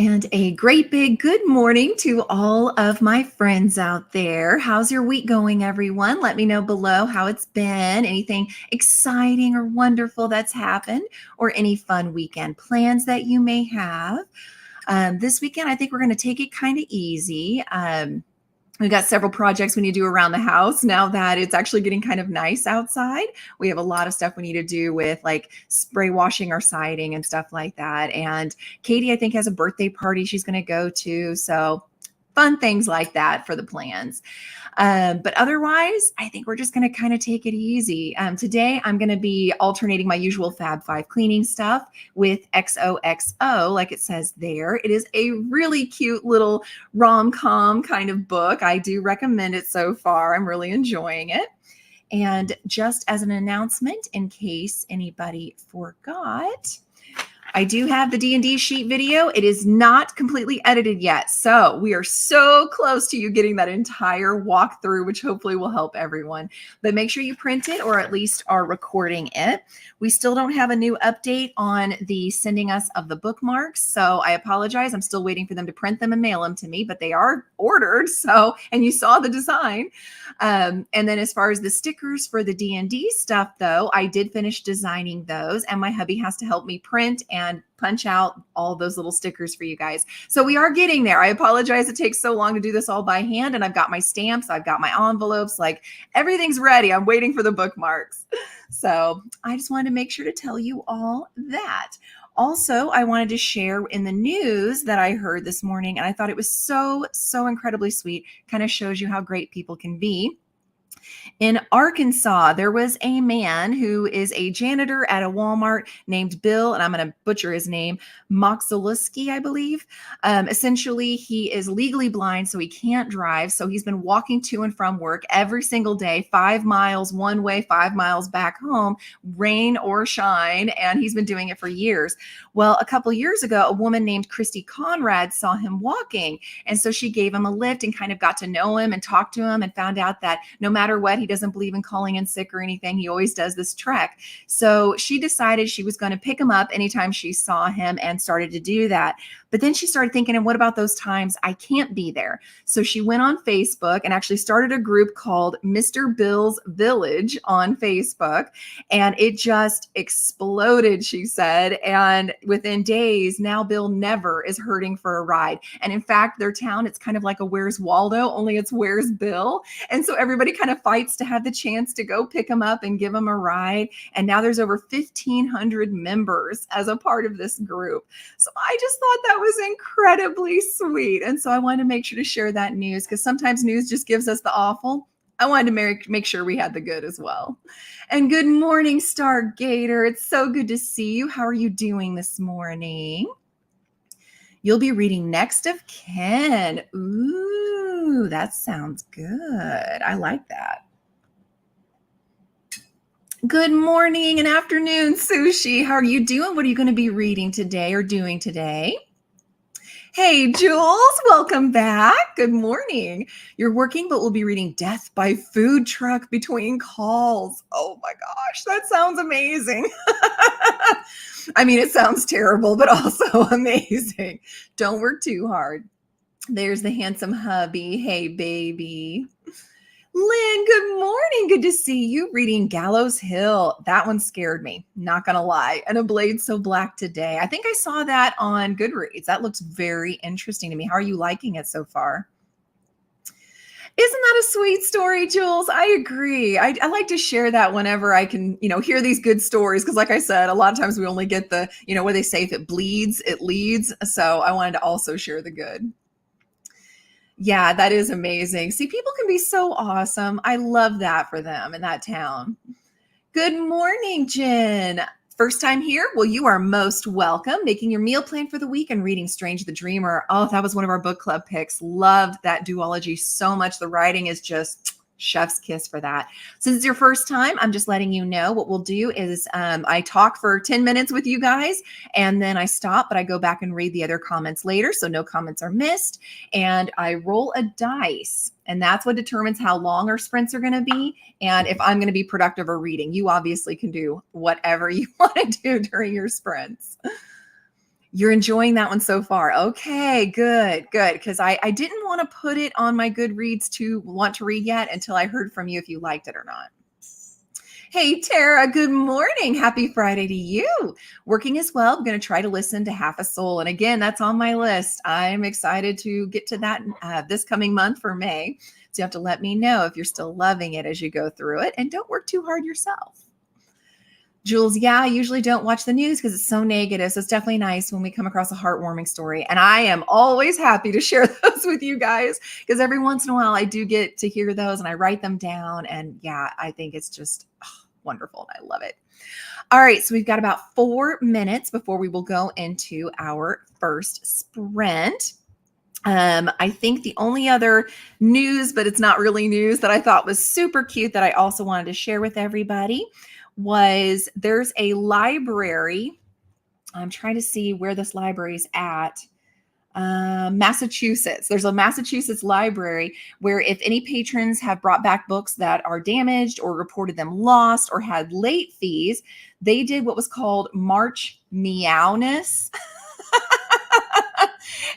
And a great big good morning to all of my friends out there. How's your week going, everyone? Let me know below how it's been, anything exciting or wonderful that's happened, or any fun weekend plans that you may have. This weekend, I think we're going to take it kind of easy. We've got several projects we need to do around the house now that it's actually getting kind of nice outside. We have a lot of stuff we need to do with like spray washing our siding and stuff like that. And Katie, I think, has a birthday party she's going to go to. So fun things like that for the plans. But otherwise, I think we're just going to kind of take it easy. Today, I'm going to be alternating my usual Fab 5 cleaning stuff with XOXO, like it says there. It is a really cute little rom-com kind of book. I do recommend it so far. I'm really enjoying it. And just as an announcement, in case anybody forgot, I do have the D&D sheet video. It is not completely edited yet. So we are so close to you getting that entire walkthrough, which hopefully will help everyone. But make sure you print it or at least are recording it. We still don't have a new update on the sending us of the bookmarks. So I apologize. I'm still waiting for them to print them and mail them to me, but they are ordered. So, and you saw the design. And then as far as the stickers for the D&D stuff, though, I did finish designing those, and my hubby has to help me print and punch out all those little stickers for you guys. So we are getting there. I apologize it takes so long to do this all by hand, and I've got my stamps, I've got my envelopes, like everything's ready. I'm waiting for the bookmarks. So I just wanted to make sure to tell you all that. Also, I wanted to share in the news that I heard this morning, and I thought it was so incredibly sweet. Kind of shows you how great people can be. In Arkansas, there was a man who is a janitor at a Walmart named Bill, and I'm going to butcher his name, Moxoluski, I believe. Essentially, he is legally blind, so he can't drive. So he's been walking to and from work every single day, 5 miles one way, 5 miles back home, rain or shine, and he's been doing it for years. Well, a couple years ago, a woman named Christy Conrad saw him walking, and so she gave him a lift and kind of got to know him and talked to him and found out that no matter what, he doesn't believe in calling in sick or anything. He always does this trek. So she decided she was going to pick him up anytime she saw him and started to do that. But then she started thinking, and what about those times I can't be there? So she went on Facebook and actually started a group called Mr. Bill's Village on Facebook. And it just exploded, she said. And within days, now Bill never is hurting for a ride. And in fact, their town, it's kind of like a Where's Waldo, only it's Where's Bill. And so everybody kind of fights to have the chance to go pick him up and give him a ride. And now there's over 1,500 members as a part of this group. So I just thought that was incredibly sweet. And so I wanted to make sure to share that news, because sometimes news just gives us the awful. I wanted to make sure we had the good as well. And good morning, Stargator. It's so good to see you. How are you doing this morning? You'll be reading Next of Kin. Ooh, that sounds good. I like that. Good morning and afternoon, Sushi. How are you doing? What are you going to be reading today or doing today? Hey, Jules, welcome back. Good morning. You're working, but we'll be reading Death by Food Truck Between Calls. Oh my gosh, that sounds amazing. I mean, it sounds terrible, but also amazing. Don't work too hard. There's the handsome hubby. Hey, baby. Lynn, good morning. Good to see you reading Gallows Hill. That one scared me, not going to lie. And A Blade So Black Today. I think I saw that on Goodreads. That looks very interesting to me. How are you liking it so far? Isn't that a sweet story, Jules? I agree. I like to share that whenever I can, hear these good stories. Because like I said, a lot of times we only get the, what they say, if it bleeds, it leads. So I wanted to also share the good. Yeah, that is amazing. See, people can be so awesome. I love that for them in that town. Good morning, Jen. First time here? Well, you are most welcome. Making your meal plan for the week and reading Strange the Dreamer. Oh, that was one of our book club picks. Loved that duology so much. The writing is just chef's kiss for that. Since it's your first time, I'm just letting you know what we'll do is I talk for 10 minutes with you guys, and then I stop, but I go back and read the other comments later, so no comments are missed. And I roll a dice, and that's what determines how long our sprints are going to be and if I'm going to be productive or reading. You obviously can do whatever you want to do during your sprints. You're enjoying that one so far. Okay, good, good. Because I didn't want to put it on my Goodreads to want to read yet until I heard from you if you liked it or not. Hey, Tara, good morning. Happy Friday to you. Working as well. I'm going to try to listen to Half a Soul. And again, that's on my list. I'm excited to get to that this coming month for May. So you have to let me know if you're still loving it as you go through it. And don't work too hard yourself. Jules, yeah, I usually don't watch the news because it's so negative. So it's definitely nice when we come across a heartwarming story. And I am always happy to share those with you guys because every once in a while I do get to hear those and I write them down. And yeah, I think it's just wonderful. And I love it. All right. So we've got about 4 minutes before we will go into our first sprint. I think the only other news, but it's not really news, that I thought was super cute that I also wanted to share with everybody was there's a library. I'm trying to see where this library is at. Massachusetts. There's a Massachusetts library where if any patrons have brought back books that are damaged or reported them lost or had late fees, they did what was called March Meowness.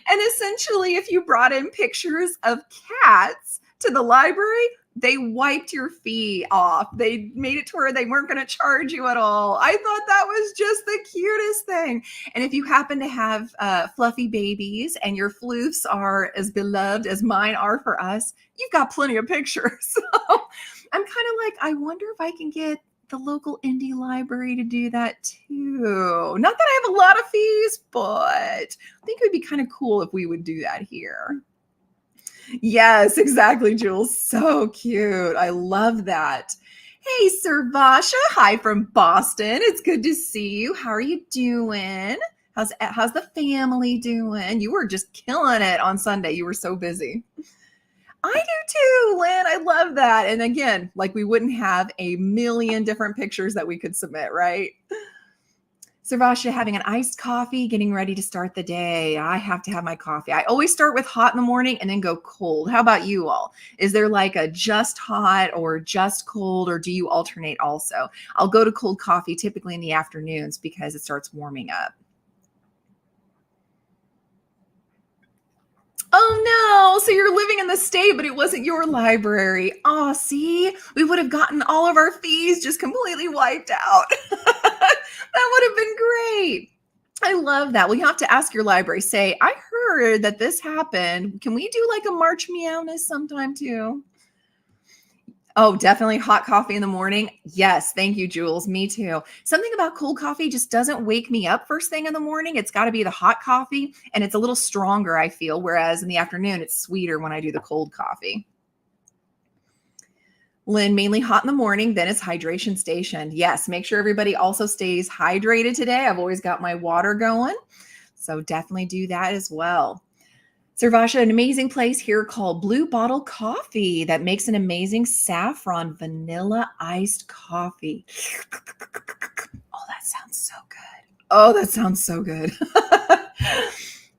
And essentially, if you brought in pictures of cats to the library, they wiped your fee off. They made it to where they weren't going to charge you at all. I thought that was just the cutest thing. And if you happen to have fluffy babies and your floofs are as beloved as mine are for us, you've got plenty of pictures. So I'm kind of like, I wonder if I can get the local indie library to do that too. Not that I have a lot of fees, but I think it would be kind of cool if we would do that here. Yes, exactly, Jules. So cute. I love that. Hey, Servasha. Hi from Boston. It's good to see you. How are you doing? How's the family doing? You were just killing it on Sunday. You were so busy. I do too, Lynn. I love that. And again, like we wouldn't have a million different pictures that we could submit, right? Servasha having an iced coffee, getting ready to start the day. I have to have my coffee. I always start with hot in the morning and then go cold. How about you all? Is there like a just hot or just cold, or do you alternate also? I'll go to cold coffee typically in the afternoons because it starts warming up. Oh no, so you're living in the state, but it wasn't your library. Oh, see, we would have gotten all of our fees just completely wiped out. That would have been great. I love that. Well, you have to ask your library, say, I heard that this happened. Can we do like a March Meowness sometime too? Oh, definitely hot coffee in the morning. Yes. Thank you, Jules. Me too. Something about cold coffee just doesn't wake me up first thing in the morning. It's got to be the hot coffee and it's a little stronger, I feel. Whereas in the afternoon, it's sweeter when I do the cold coffee. Lynn, mainly hot in the morning, then it's hydration station. Yes. Make sure everybody also stays hydrated today. I've always got my water going. So definitely do that as well. Servasha, an amazing place here called Blue Bottle Coffee that makes an amazing saffron vanilla iced coffee. Oh, that sounds so good. Oh, that sounds so good.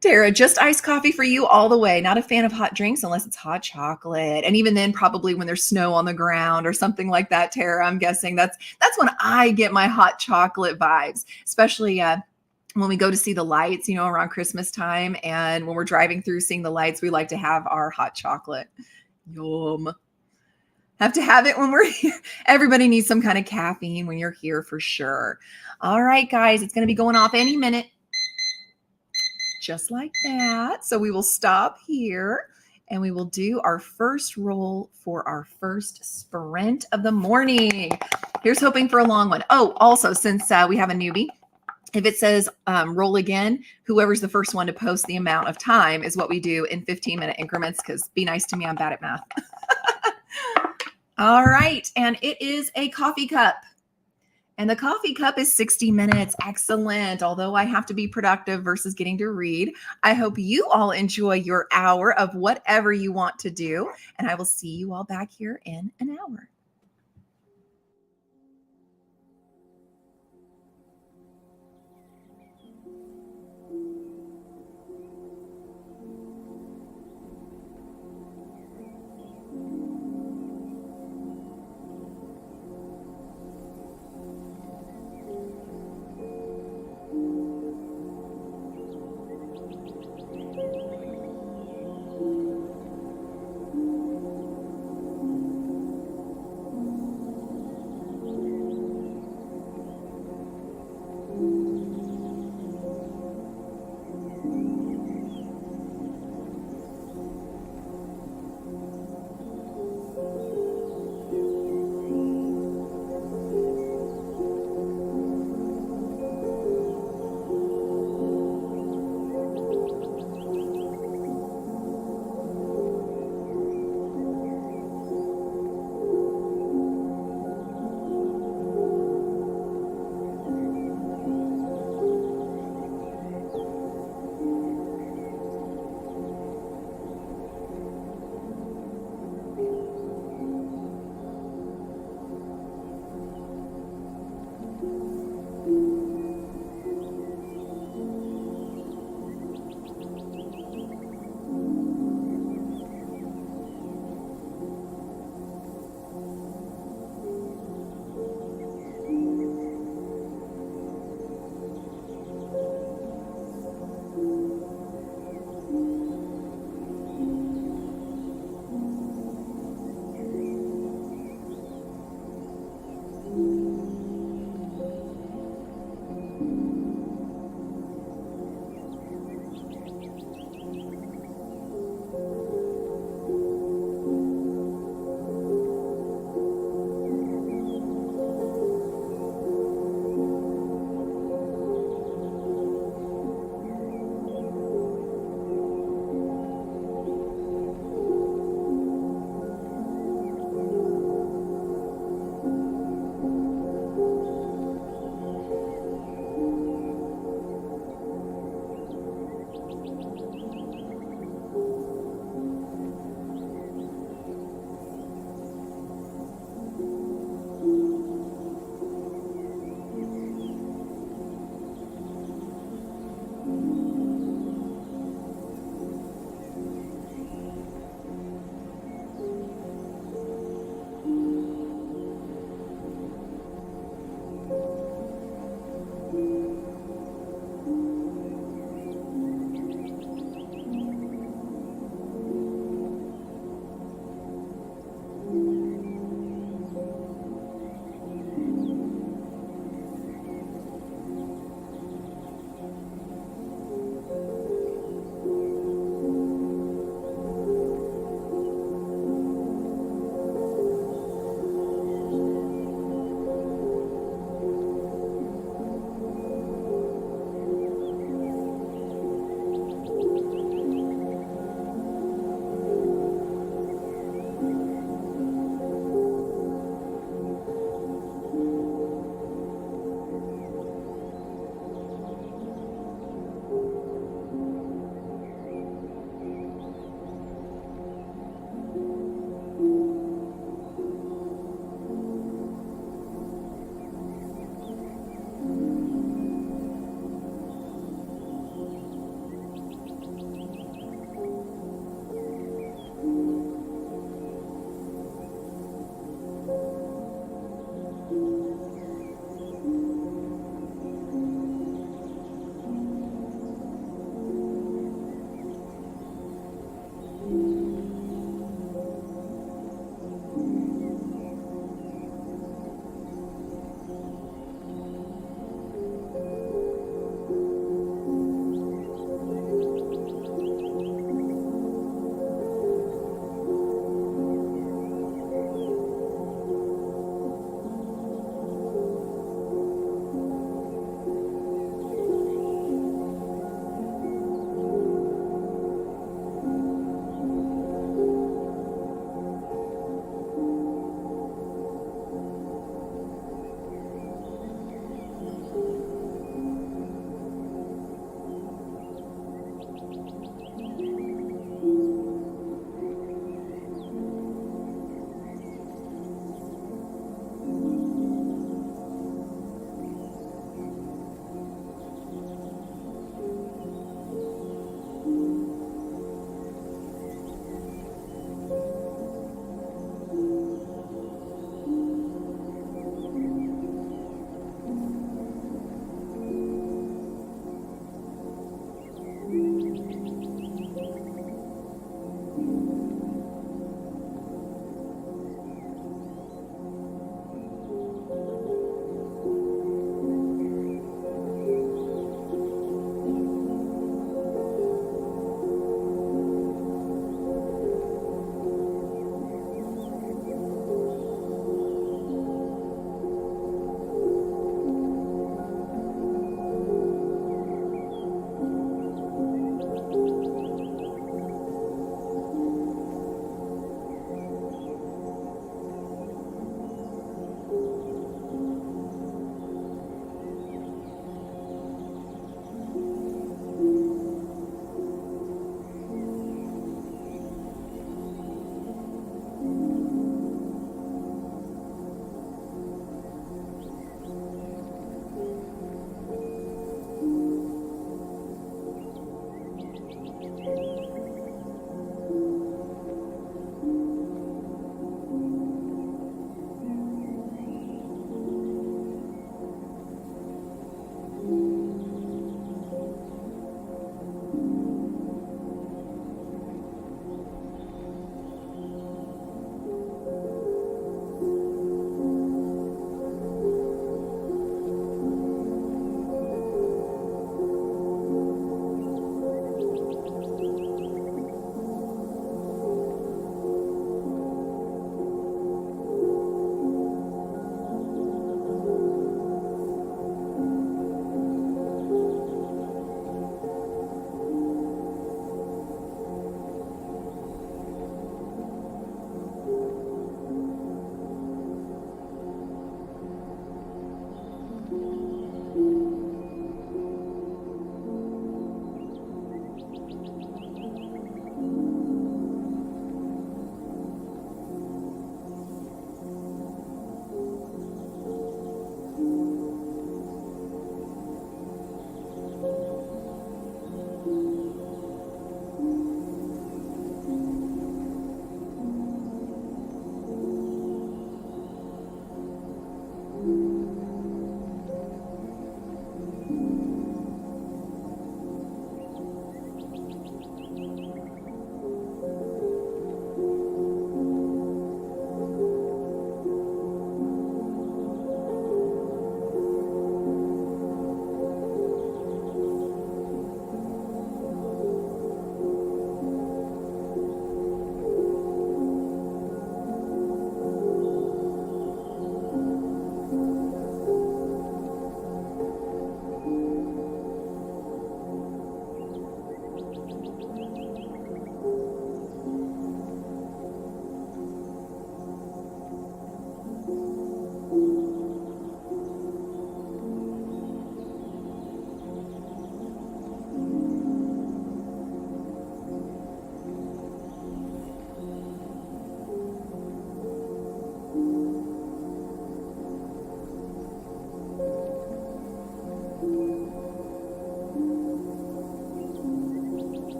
Tara, just iced coffee for you all the way. Not a fan of hot drinks unless it's hot chocolate. And even then, probably when there's snow on the ground or something like that, Tara, I'm guessing that's when I get my hot chocolate vibes, especially when we go to see the lights, around Christmas time. And when we're driving through seeing the lights, we like to have our hot chocolate. Yum. Have to have it when we're here. Everybody needs some kind of caffeine when you're here for sure. All right, guys, it's going to be going off any minute. Just like that. So we will stop here and we will do our first roll for our first sprint of the morning. Here's hoping for a long one. Oh, also, since we have a newbie, if it says roll again, whoever's the first one to post the amount of time is what we do in 15-minute increments, because be nice to me, I'm bad at math. All right. And it is a coffee cup. And the coffee cup is 60 minutes. Excellent. Although I have to be productive versus getting to read, I hope you all enjoy your hour of whatever you want to do. And I will see you all back here in an hour.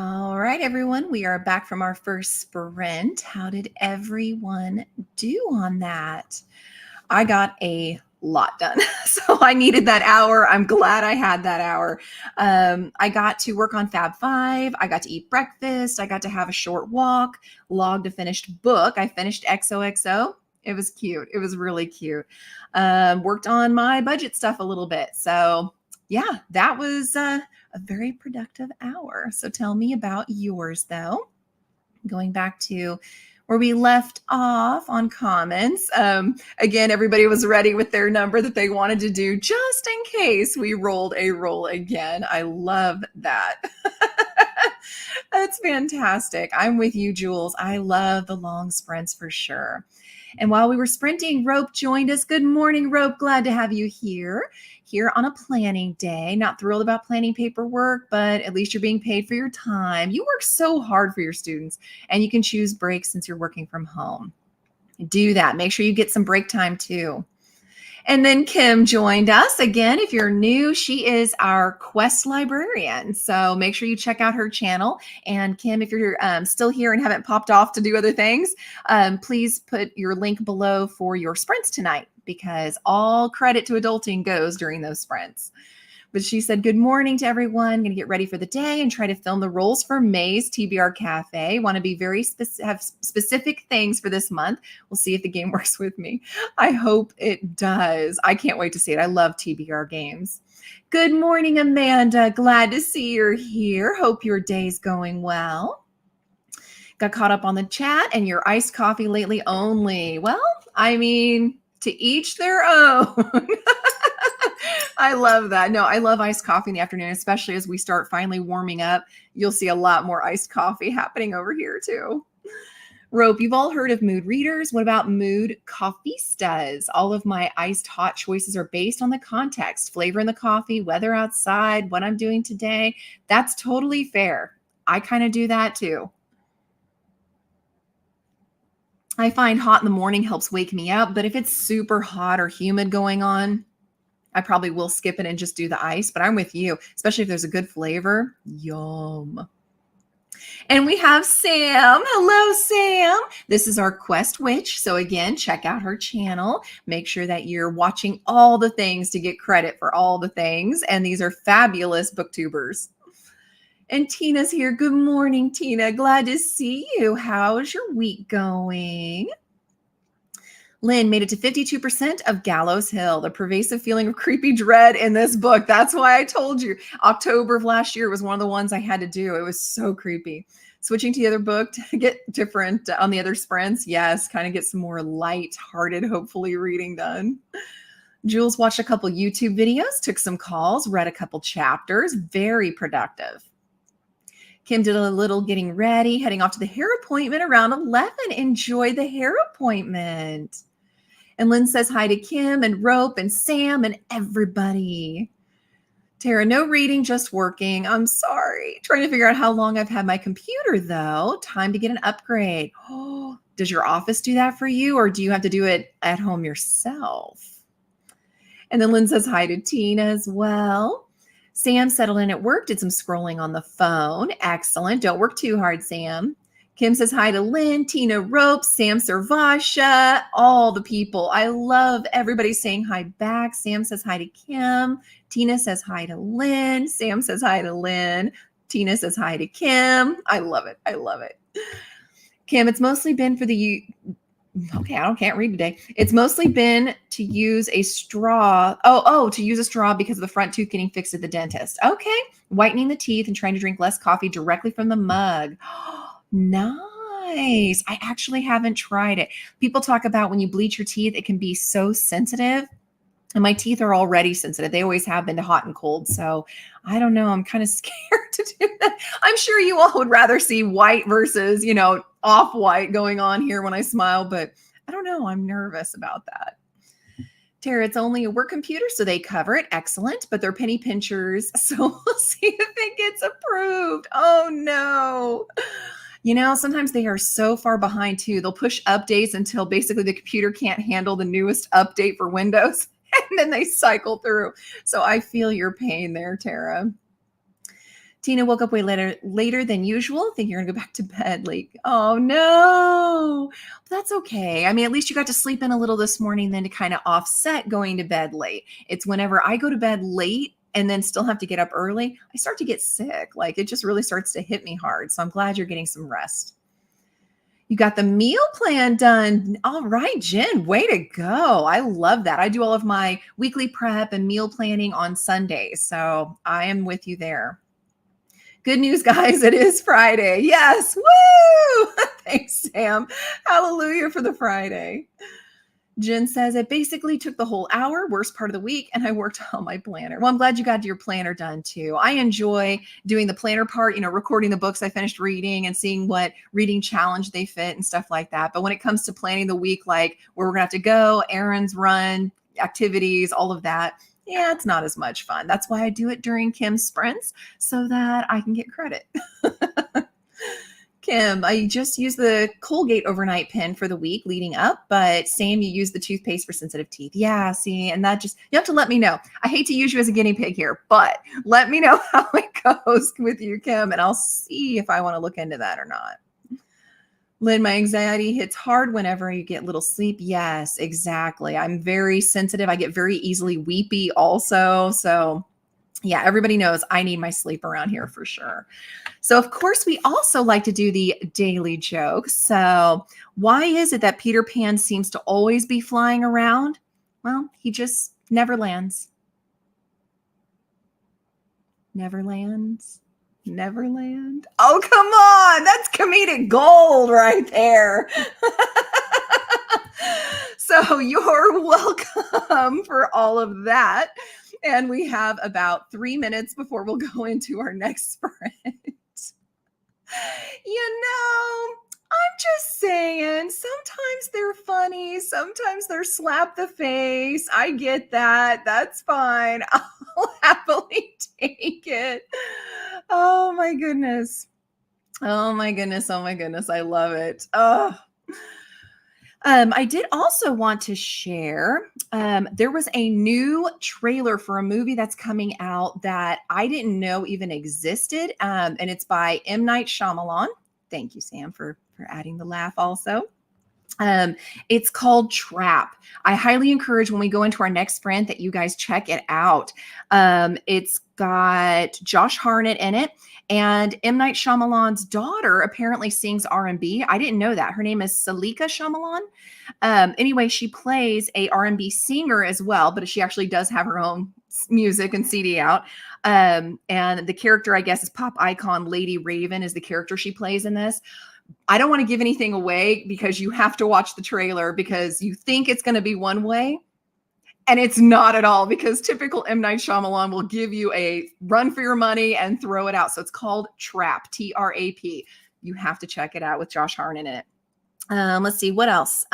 All right, everyone, we are back from our first sprint. How did everyone do on that? I got a lot done. So I needed that hour. I'm glad I had that hour. I got to work on Fab Five. I got to eat breakfast. I got to have a short walk, logged a finished book. I finished XOXO. It was cute. It was really cute. Worked on my budget stuff a little bit. So, yeah, that was a very productive hour. So, tell me about yours, though. Going back to where we left off on comments. Again, everybody was ready with their number that they wanted to do just in case we rolled a roll again. I love that. That's fantastic. I'm with you, Jules. I love the long sprints for sure. And while we were sprinting, Rope joined us. Good morning, Rope. Glad to have you here on a planning day. Not thrilled about planning paperwork, but at least you're being paid for your time. You work so hard for your students, and you can choose breaks since you're working from home. Do that. Make sure you get some break time too. And then Kim joined us. Again, if you're new, she is our Quest librarian. So make sure you check out her channel. And Kim, if you're still here and haven't popped off to do other things, please put your link below for your sprints tonight, because all credit to adulting goes during those sprints. But she said, good morning to everyone. Going to get ready for the day and try to film the rolls for May's TBR Cafe. Want to be very have specific things for this month. We'll see if the game works with me. I hope it does. I can't wait to see it. I love TBR games. Good morning, Amanda. Glad to see you're here. Hope your day's going well. Got caught up on the chat and your iced coffee lately only. Well, I mean, to each their own. I love that. No, I love iced coffee in the afternoon, especially as we start finally warming up. You'll see a lot more iced coffee happening over here too. Rope, you've all heard of mood readers. What about mood coffeestas? All of my iced hot choices are based on the context, flavor in the coffee, weather outside, what I'm doing today. That's totally fair. I kind of do that too. I find hot in the morning helps wake me up, but if it's super hot or humid going on, I probably will skip it and just do the ice, but I'm with you, especially if there's a good flavor. Yum. And we have Sam. Hello, Sam. This is our Quest Witch. So again, check out her channel. Make sure that you're watching all the things to get credit for all the things. And these are fabulous booktubers. And Tina's here. Good morning, Tina. Glad to see you. How's your week going? Lynn made it to 52% of Gallows Hill, the pervasive feeling of creepy dread in this book. That's why I told you October of last year was one of the ones I had to do. It was so creepy. Switching to the other book to get different on the other sprints. Yes, kind of get some more light-hearted, hopefully, reading done. Jules watched a couple YouTube videos, took some calls, read a couple chapters. Very productive. Kim did a little getting ready, heading off to the hair appointment around 11. Enjoy the hair appointment. And Lynn says hi to Kim and Rope and Sam and everybody. Tara, no reading, just working. I'm sorry. Trying to figure out how long I've had my computer, though. Time to get an upgrade. Oh, does your office do that for you, or do you have to do it at home yourself? And then Lynn says hi to Tina as well. Sam settled in at work, did some scrolling on the phone. Excellent. Don't work too hard, Sam. Kim says hi to Lynn, Tina Rope, Sam Servasha, all the people. I love everybody saying hi back. Sam says hi to Kim. Tina says hi to Lynn. Sam says hi to Lynn. Tina says hi to Kim. I love it. I love it. Kim, it's mostly been for the... Okay, can't read today. It's mostly been to use a straw. To use a straw because of the front tooth getting fixed at the dentist. Okay. Whitening the teeth and trying to drink less coffee directly from the mug. Nice. I actually haven't tried it. People talk about when you bleach your teeth, it can be so sensitive. And my teeth are already sensitive. They always have been to hot and cold. So I don't know. I'm kind of scared to do that. I'm sure you all would rather see white versus, off-white going on here when I smile. But I don't know. I'm nervous about that. Tara, it's only a work computer, so they cover it. Excellent. But they're penny pinchers. So we'll see if it gets approved. Oh, no. Sometimes they are so far behind too. They'll push updates until basically the computer can't handle the newest update for Windows, and then they cycle through. So I feel your pain there, Tara. Tina woke up way later than usual. Think you're gonna go back to bed late. Oh no, that's okay. I mean, at least you got to sleep in a little this morning, then to kind of offset going to bed late. It's whenever I go to bed late and then still have to get up early, I start to get sick. Like it just really starts to hit me hard. So I'm glad you're getting some rest. You got the meal plan done. All right, Jen, way to go. I love that. I do all of my weekly prep and meal planning on Sundays. So I am with you there. Good news, guys. It is Friday. Yes. Woo! Thanks, Sam. Hallelujah for the Friday. Jen says it basically took the whole hour, worst part of the week, and I worked on my planner. Well, I'm glad you got your planner done too. I enjoy doing the planner part, recording the books I finished reading and seeing what reading challenge they fit and stuff like that. But when it comes to planning the week, like where we're gonna have to go, errands, run, activities, all of that, yeah, it's not as much fun. That's why I do it during Kim's sprints so that I can get credit. Kim, I just used the Colgate overnight pen for the week leading up, but Sam, you use the toothpaste for sensitive teeth. Yeah, see, and that you have to let me know. I hate to use you as a guinea pig here, but let me know how it goes with you, Kim, and I'll see if I want to look into that or not. Lynn, my anxiety hits hard whenever you get little sleep. Yes, exactly. I'm very sensitive. I get very easily weepy also. So yeah, everybody knows I need my sleep around here for sure. So, of course, we also like to do the daily joke. So, why is it that Peter Pan seems to always be flying around? Well, he just never lands. Never lands. Neverland. Oh, come on. That's comedic gold right there. So, you're welcome for all of that. And we have about 3 minutes before we'll go into our next sprint. I'm just saying, sometimes they're funny. Sometimes they're slap the face. I get that. That's fine. I'll happily take it. Oh my goodness. Oh my goodness. Oh my goodness. I love it. Oh. I did also want to share, there was a new trailer for a movie that's coming out that I didn't know even existed. And it's by M. Night Shyamalan. Thank you, Sam, for adding the laugh also. It's called Trap. I highly encourage when we go into our next sprint that you guys check it out. It's got Josh Hartnett in it. And M. Night Shyamalan's daughter apparently sings R&B. I didn't know that. Her name is Salika Shyamalan. Anyway, she plays a R&B singer as well, but she actually does have her own music and CD out. And the character, I guess, is pop icon Lady Raven is the character she plays in this. I don't want to give anything away because you have to watch the trailer because you think it's going to be one way. And it's not at all, because typical M. Night Shyamalan will give you a run for your money and throw it out. So it's called Trap, T-R-A-P. You have to check it out with Josh Hartnett in it. Let's see, what else?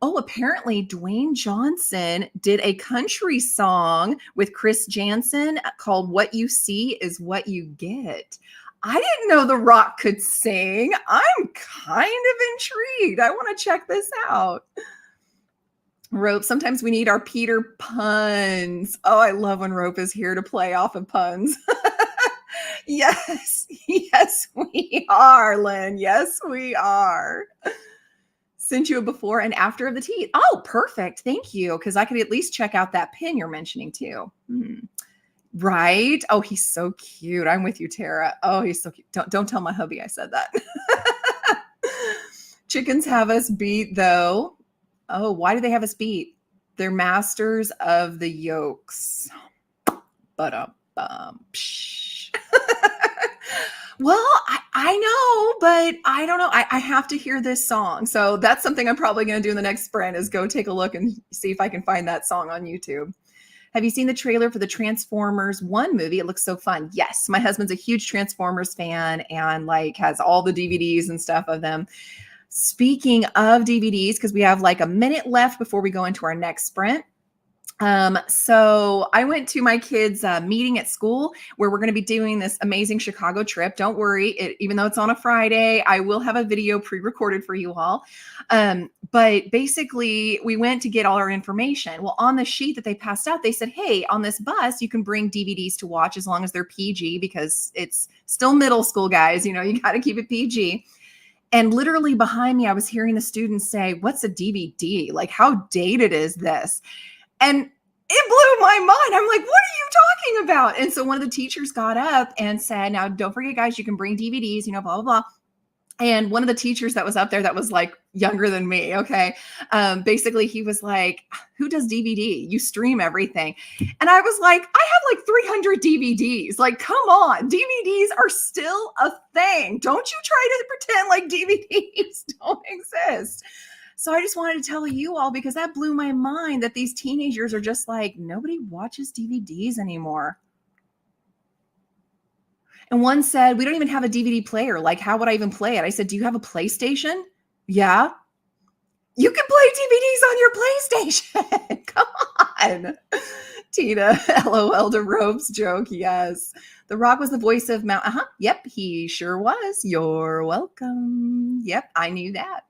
Apparently Dwayne Johnson did a country song with Chris Jansen called What You See Is What You Get. I didn't know The Rock could sing. I'm kind of intrigued. I want to check this out. Rope, sometimes we need our Peter puns. Oh, I love when Rope is here to play off of puns. Yes, we are, Lynn. Yes, we are. Sent you a before and after of the teeth. Oh, perfect. Thank you. Because I could at least check out that pin you're mentioning too. Right? Oh, he's so cute. I'm with you, Tara. Oh, he's so cute. Don't tell my hubby I said that. Chickens have us beat, though. Oh, why do they have us beat? They're masters of the yolks. But well, I know, but I don't know. I have to hear this song. So that's something I'm probably going to do in the next sprint is go take a look and see if I can find that song on YouTube. Have you seen the trailer for the Transformers 1 movie? It looks so fun. Yes, my husband's a huge Transformers fan and has all the DVDs and stuff of them. Speaking of DVDs, because we have a minute left before we go into our next sprint, So I went to my kids' meeting at school where we're going to be doing this amazing Chicago trip. Don't worry, even though it's on a Friday, I will have a video pre-recorded for you all. But basically, we went to get all our information. Well, on the sheet that they passed out, they said, "Hey, on this bus, you can bring DVDs to watch as long as they're PG because it's still middle school, guys. You know, you got to keep it PG." And literally behind me, I was hearing the students say, "What's a DVD? Like, how dated is this?" And it blew my mind. I'm like, what are you talking about? And so one of the teachers got up and said, now don't forget, guys, you can bring DVDs, you know, blah, blah, blah. And one of the teachers that was up there that was like younger than me, okay, basically he was like, who does DVD? You stream everything. And I was like, I have like 300 DVDs. Like, come on, DVDs are still a thing. Don't you try to pretend like DVDs don't exist. So I just wanted to tell you all because that blew my mind that these teenagers are just like, nobody watches DVDs anymore. And one said, we don't even have a DVD player. Like, how would I even play it? I said, do you have a PlayStation? Yeah. You can play DVDs on your PlayStation. Come on. Tina, LOL to Robes joke. Yes. The Rock was the voice of Mount. Yep, he sure was. You're welcome. Yep, I knew that.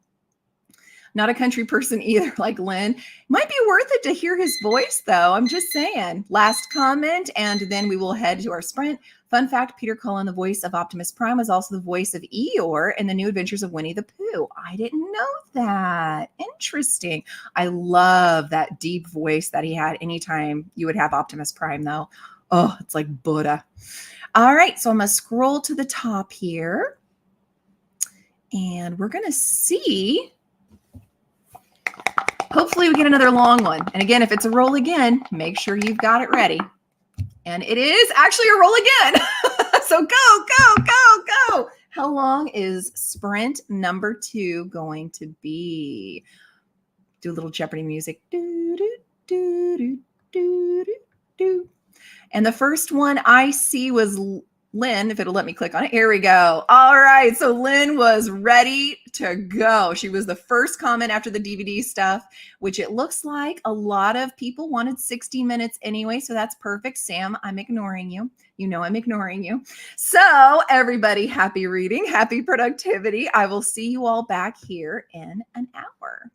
Not a country person either, like Lynn. Might be worth it to hear his voice, though. I'm just saying. Last comment, and then we will head to our sprint. Fun fact, Peter Cullen, the voice of Optimus Prime, was also the voice of Eeyore in The New Adventures of Winnie the Pooh. I didn't know that. Interesting. I love that deep voice that he had anytime you would have Optimus Prime, though. Oh, it's like Buddha. All right, so I'm going to scroll to the top here. And we're going to see... Hopefully we get another long one. And again, if it's a roll again, make sure you've got it ready. And it is actually a roll again. So go. How long is sprint number 2 going to be? Do a little Jeopardy music. Do, do, do, do, do, do, do. And the first one I see was Lynn, if it'll let me click on it. Here we go. All right. So Lynn was ready to go. She was the first comment after the DVD stuff, which it looks like a lot of people wanted 60 minutes anyway. So that's perfect. Sam, I'm ignoring you. You know I'm ignoring you. So everybody, happy reading, happy productivity. I will see you all back here in an hour.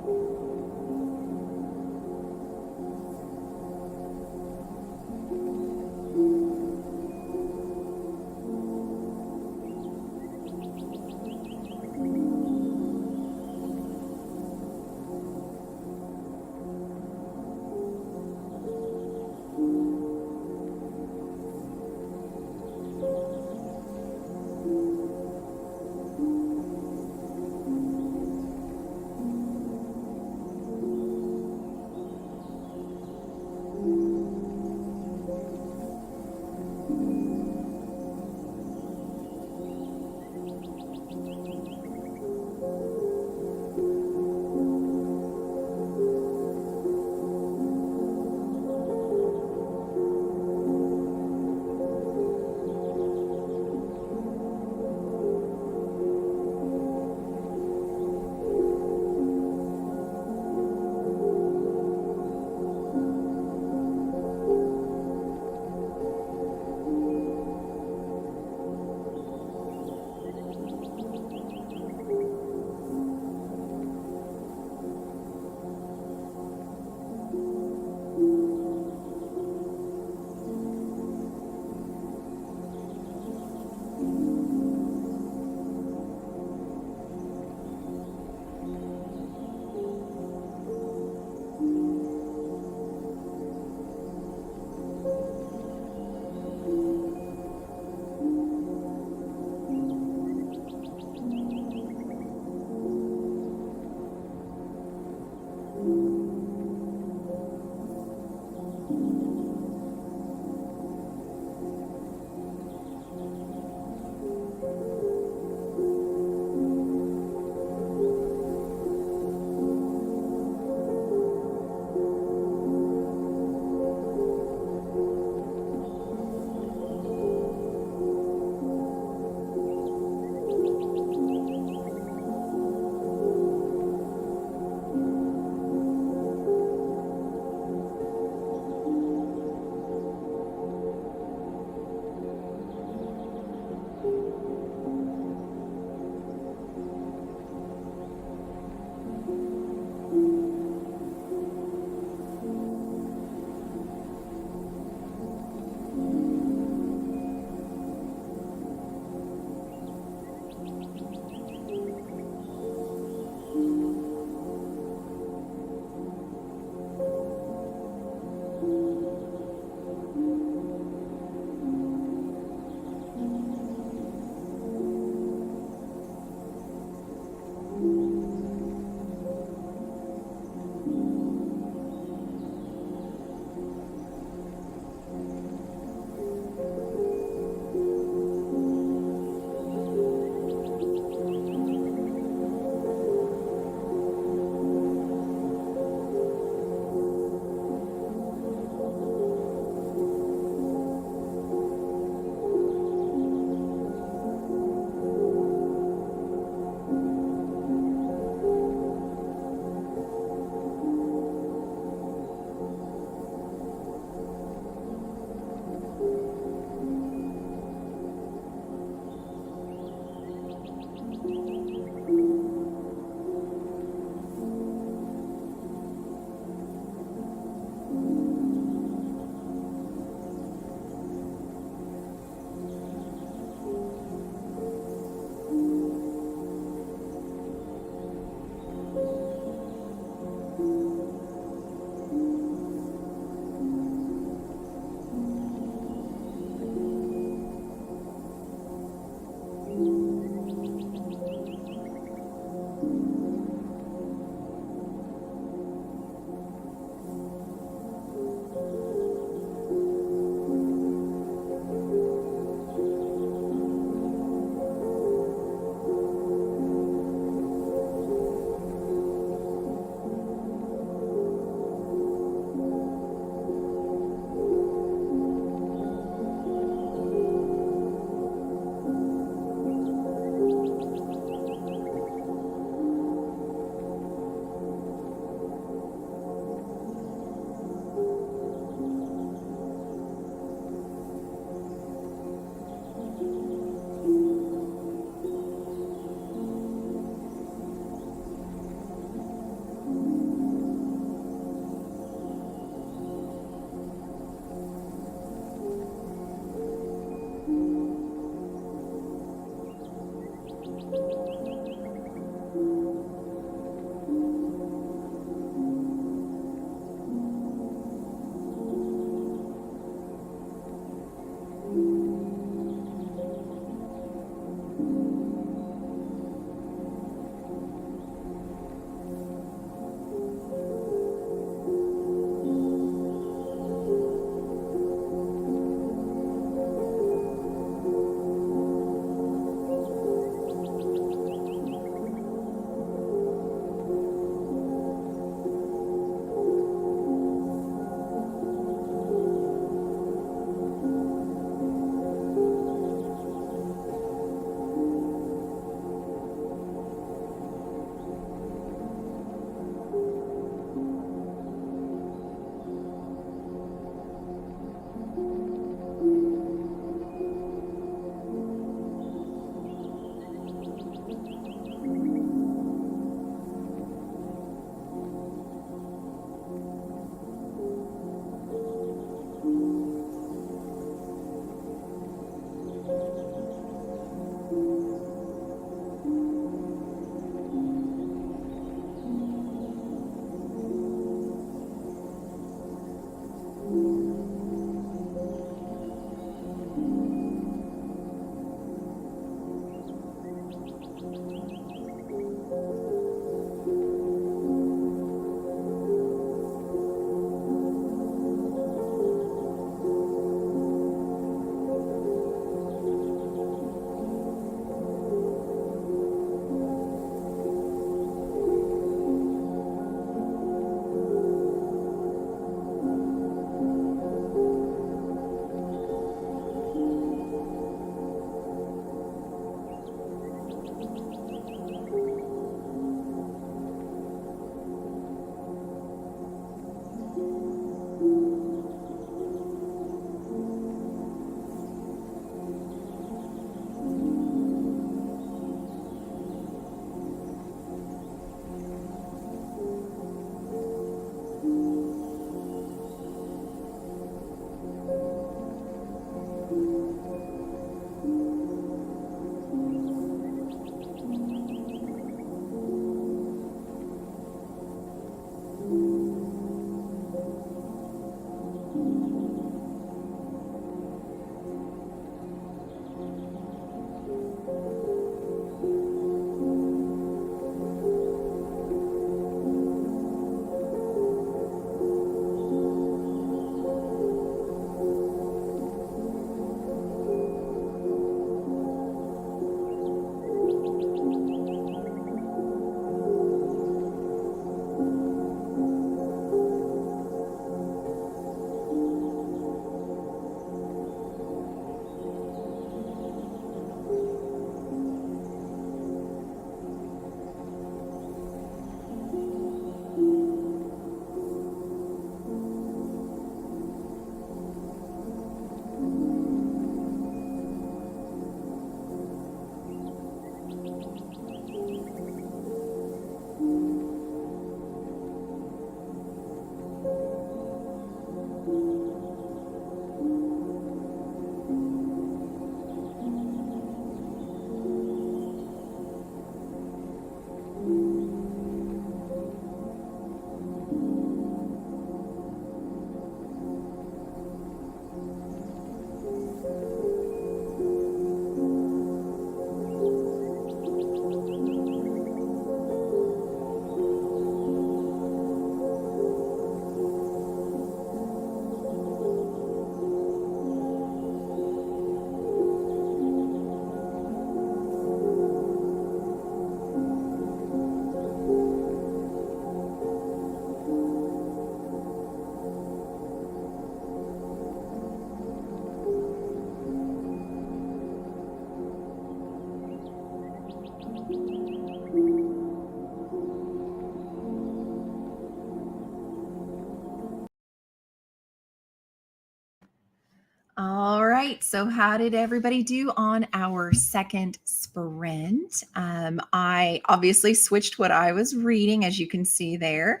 All right. So, how did everybody do on our second sprint? I obviously switched what I was reading, as you can see there,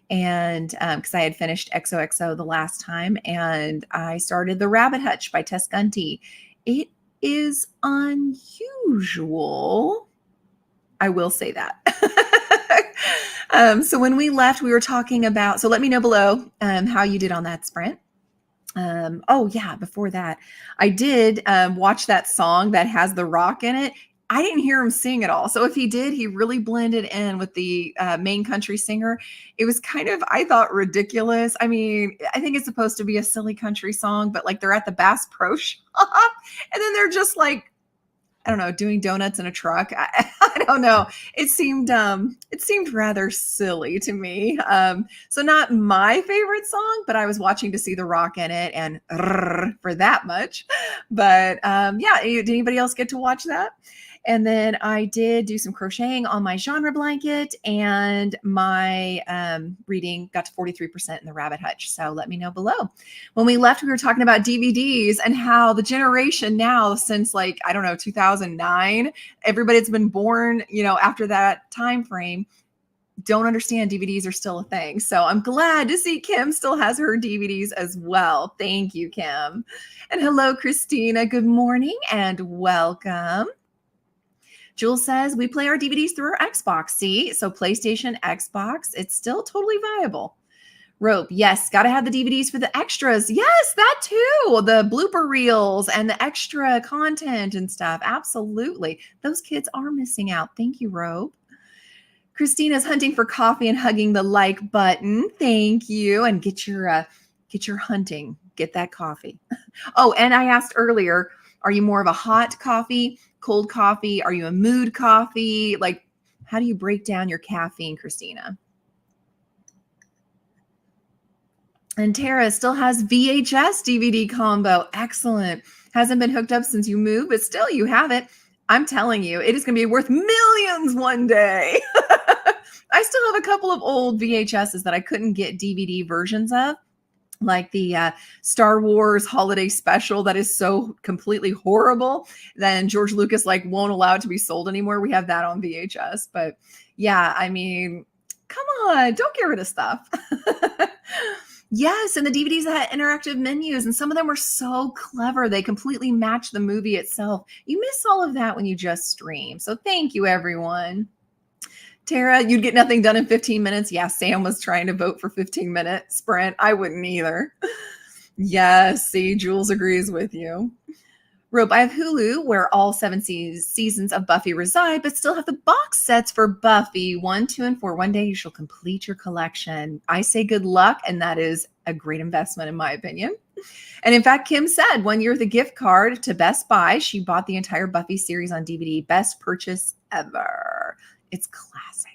and because I had finished XOXO the last time, and I started The Rabbit Hutch by Tess Gunty. It is unusual. I will say that. So when we left, we were talking about. So let me know below how you did on that sprint. Oh yeah, before that, I did watch that song that has The Rock in it. I didn't hear him sing at all. So if he did, he really blended in with the main country singer. It was kind of, I thought, ridiculous. I mean, I think it's supposed to be a silly country song, but like they're at the Bass Pro Shop and then they're just like, I don't know, doing donuts in a truck. I don't know. It seemed rather silly to me. So not my favorite song, but I was watching to see The Rock in it, and for that much. But yeah, did anybody else get to watch that? And then I did do some crocheting on my genre blanket, and my reading got to 43% in The Rabbit Hutch. So let me know below. When we left, we were talking about DVDs and how the generation now, since like, I don't know, 2009, everybody that's been born, after that time frame, don't understand DVDs are still a thing. So I'm glad to see Kim still has her DVDs as well. Thank you, Kim. And hello, Christina. Good morning and welcome. Jules says, we play our DVDs through our Xbox. See? So PlayStation, Xbox, it's still totally viable. Rope, yes, got to have the DVDs for the extras. Yes, that too. The blooper reels and the extra content and stuff. Absolutely. Those kids are missing out. Thank you, Rope. Christina's hunting for coffee and hugging the like button. Thank you. And get your hunting. Get that coffee. Oh, and I asked earlier, are you more of a hot coffee, cold coffee? Are you a mood coffee? Like, how do you break down your caffeine, Christina? And Tara still has VHS DVD combo. Excellent. Hasn't been hooked up since you moved, but still you have it. I'm telling you, it is going to be worth millions one day. I still have a couple of old VHSs that I couldn't get DVD versions of, like the Star Wars holiday special that is so completely horrible. Then George Lucas won't allow it to be sold anymore. We have that on VHS. But yeah, I mean, come on, don't get rid of stuff. Yes, and the DVDs had interactive menus, and some of them were so clever. They completely match the movie itself. You miss all of that when you just stream. So thank you, everyone. Tara, you'd get nothing done in 15 minutes. Yeah, Sam was trying to vote for 15-minute sprint. I wouldn't either. Yes, see, Jules agrees with you. Rope, I have Hulu, where all 7 seasons of Buffy reside, but still have the box sets for Buffy 1, 2, and 4. One day you shall complete your collection. I say good luck, and that is a great investment in my opinion. And in fact, Kim said 1 year the gift card to Best Buy, she bought the entire Buffy series on DVD. Best purchase ever. It's classic.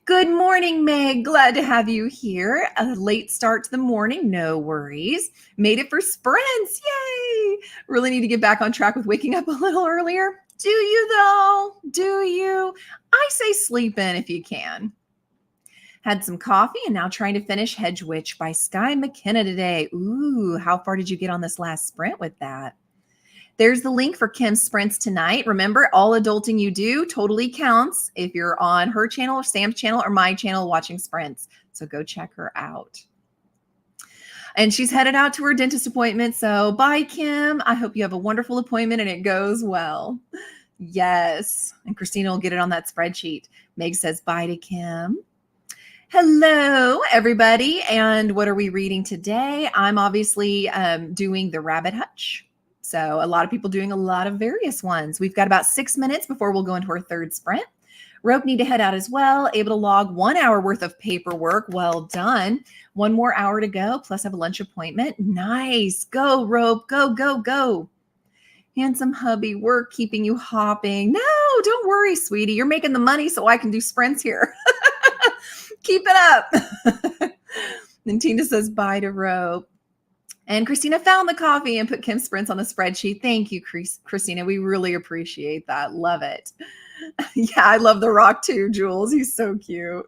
Good morning, Meg. Glad to have you here. A late start to the morning. No worries. Made it for sprints. Yay. Really need to get back on track with waking up a little earlier. Do you, though? Do you? I say sleep in if you can. Had some coffee and now trying to finish Hedge Witch by Skye McKenna today. Ooh, how far did you get on this last sprint with that? There's the link for Kim's sprints tonight. Remember, all adulting you do totally counts if you're on her channel or Sam's channel or my channel watching sprints. So go check her out. And she's headed out to her dentist appointment. So bye, Kim. I hope you have a wonderful appointment and it goes well. Yes. And Christina will get it on that spreadsheet. Meg says bye to Kim. Hello, everybody. And what are we reading today? I'm obviously doing The Rabbit Hutch. So a lot of people doing a lot of various ones. We've got about 6 minutes before we'll go into our third sprint. Rope need to head out as well. Able to log 1 hour worth of paperwork. Well done. 1 more hour to go, plus have a lunch appointment. Nice. Go, Rope. Go, go, go. Handsome hubby, we're keeping you hopping. No, don't worry, sweetie. You're making the money so I can do sprints here. Keep it up. Then Tina says bye to Rope. And Christina found the coffee and put Kim's sprints on the spreadsheet. Thank you, Christina. We really appreciate that. Love it. Yeah, I love The Rock too, Jules. He's so cute.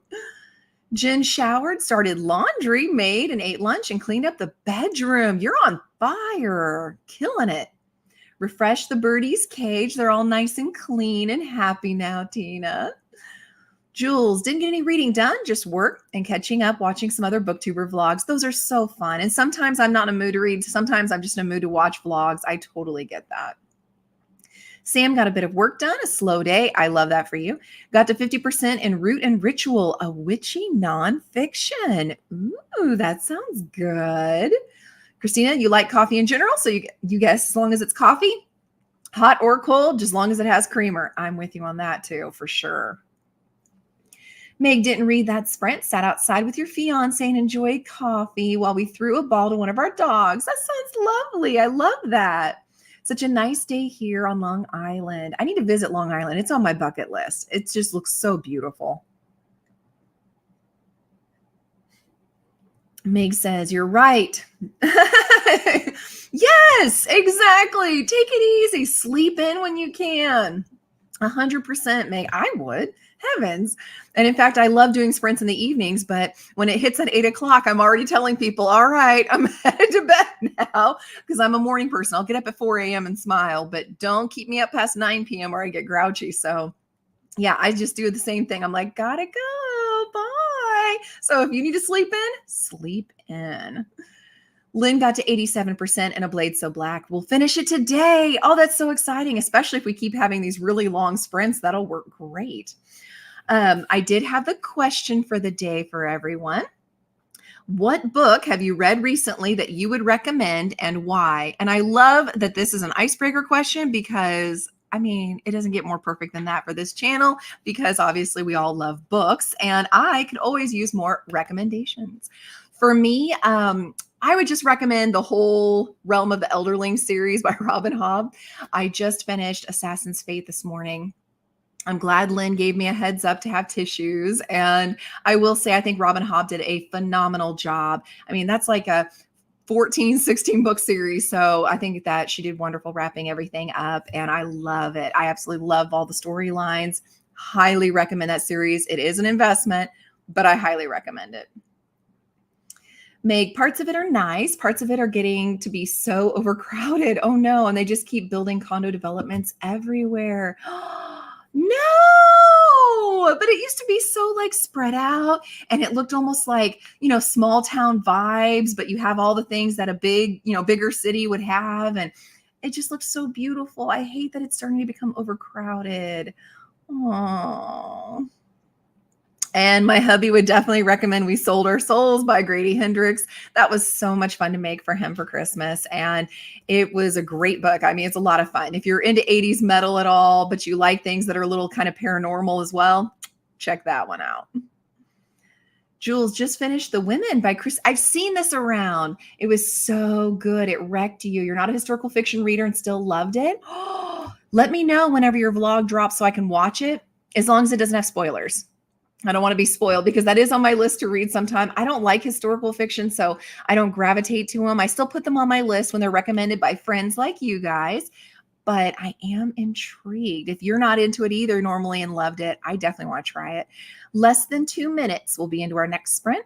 Jen showered, started laundry, made and ate lunch, and cleaned up the bedroom. You're on fire, killing it. Refresh the birdies' cage. They're all nice and clean and happy now, Tina. Jules didn't get any reading done, just work and catching up, watching some other booktuber vlogs. Those are so fun. And sometimes I'm not in a mood to read. Sometimes I'm just in a mood to watch vlogs. I totally get that. Sam got a bit of work done, a slow day. I love that for you. Got to 50% in Root and Ritual, a witchy nonfiction. Ooh, that sounds good. Christina, you like coffee in general, so you guess as long as it's coffee, hot or cold, just as long as it has creamer. I'm with you on that too, for sure. Meg didn't read that sprint, sat outside with your fiance and enjoyed coffee while we threw a ball to one of our dogs. That sounds lovely. I love that. Such a nice day here on Long Island. I need to visit Long Island. It's on my bucket list. It just looks so beautiful. Meg says, you're right. Yes, exactly. Take it easy. Sleep in when you can. 100%, Meg. I would. Heavens. And in fact, I love doing sprints in the evenings, but when it hits at 8 o'clock, I'm already telling people, all right, I'm headed to bed now because I'm a morning person. I'll get up at 4 a.m. and smile, but don't keep me up past 9 p.m. or I get grouchy. So yeah, I just do the same thing. I'm like, gotta go. Bye. So if you need to sleep in, sleep in. Lynn got to 87% and a blade so black. We'll finish it today. Oh, that's so exciting, especially if we keep having these really long sprints. That'll work great. I did have the question for the day for everyone. What book have you read recently that you would recommend and why? And I love that this is an icebreaker question because, I mean, it doesn't get more perfect than that for this channel because obviously we all love books and I could always use more recommendations. For me, I would just recommend the whole Realm of the Elderling series by Robin Hobb. I just finished Assassin's Fate this morning. I'm glad Lynn gave me a heads up to have tissues. And I will say, I think Robin Hobb did a phenomenal job. I mean, that's like a 14, 16 book series. So I think that she did wonderful wrapping everything up. And I love it. I absolutely love all the storylines. Highly recommend that series. It is an investment, but I highly recommend it. Meg, parts of it are nice. Parts of it are getting to be so overcrowded. Oh no. And they just keep building condo developments everywhere. No, but it used to be so like spread out and it looked almost like, small town vibes, but you have all the things that a big, bigger city would have. And it just looks so beautiful. I hate that it's starting to become overcrowded. Oh. And my hubby would definitely recommend We Sold Our Souls by Grady Hendrix. That was so much fun to make for him for Christmas. And it was a great book. I mean, it's a lot of fun. If you're into 80s metal at all, but you like things that are a little kind of paranormal as well, check that one out. Jules just finished The Women by Chris. I've seen this around. It was so good. It wrecked you. You're not a historical fiction reader and still loved it. Let me know whenever your vlog drops so I can watch it, as long as it doesn't have spoilers. I don't want to be spoiled because that is on my list to read sometime. I don't like historical fiction, so I don't gravitate to them. I still put them on my list when they're recommended by friends like you guys, but I am intrigued. If you're not into it either normally and loved it, I definitely want to try it. Less than 2 minutes. We'll be into our next sprint.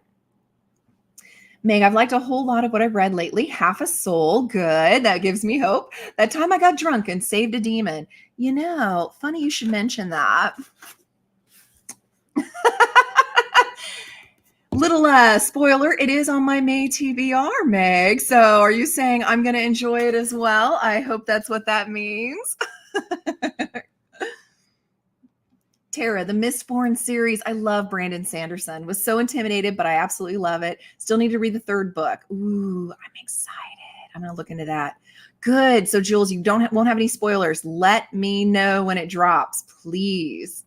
Meg, I've liked a whole lot of what I've read lately. Half a Soul. Good. That gives me hope. That time I got drunk and saved a demon. Funny you should mention that. Little spoiler, it is on my May TBR, Meg. So are you saying I'm going to enjoy it as well? I hope that's what that means. Tara, the Mistborn series. I love Brandon Sanderson. Was so intimidated, but I absolutely love it. Still need to read the 3rd book. Ooh, I'm excited. I'm going to look into that. Good. So Jules, you won't have any spoilers. Let me know when it drops, please.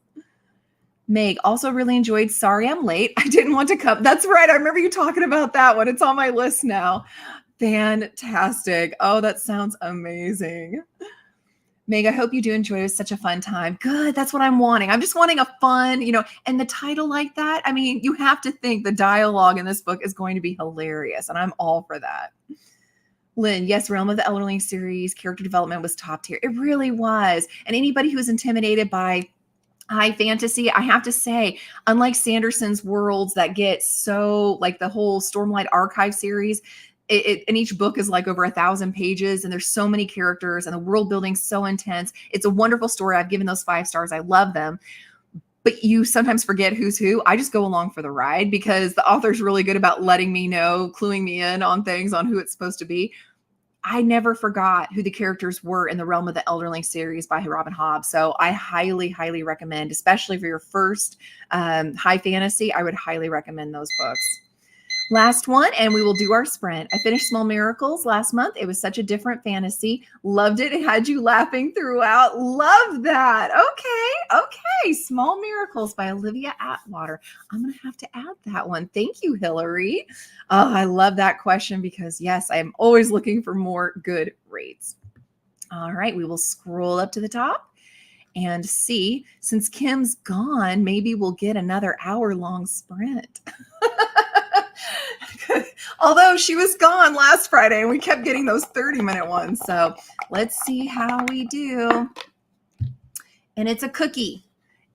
Meg, also really enjoyed Sorry I'm Late. I didn't want to come. That's right. I remember you talking about that one. It's on my list now. Fantastic. Oh, that sounds amazing. Meg, I hope you do enjoy it. It was such a fun time. Good. That's what I'm wanting. I'm just wanting a fun, and the title like that. I mean, you have to think the dialogue in this book is going to be hilarious, and I'm all for that. Lynn, yes, Realm of the Elderling series, character development was top tier. It really was. And anybody who's intimidated by High fantasy, I have to say, unlike Sanderson's worlds that get so like the whole Stormlight Archive series, and each book is like over 1,000 pages, and there's so many characters, and the world building's so intense. It's a wonderful story. I've given those 5 stars. I love them. But you sometimes forget who's who. I just go along for the ride because the author's really good about letting me know, cluing me in on things, on who it's supposed to be. I never forgot who the characters were in the Realm of the Elderling series by Robin Hobb. So I highly, highly recommend, especially for your first high fantasy, I would highly recommend those books. Last one, and we will do our sprint. I finished Small Miracles last month. It was such a different fantasy. Loved it. It had you laughing throughout. Love that. Okay. Small Miracles by Olivia Atwater. I'm going to have to add that one. Thank you, Hillary. Oh, I love that question because, yes, I am always looking for more good rates. All right, we will scroll up to the top and see. Since Kim's gone, maybe we'll get another hour-long sprint. Although she was gone last Friday and we kept getting those 30-minute ones. So let's see how we do. And it's a cookie.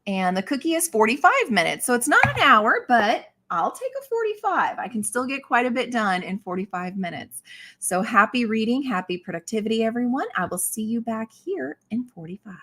And the cookie is 45 minutes. So it's not an hour, but I'll take a 45. I can still get quite a bit done in 45 minutes. So happy reading, happy productivity, everyone. I will see you back here in 45.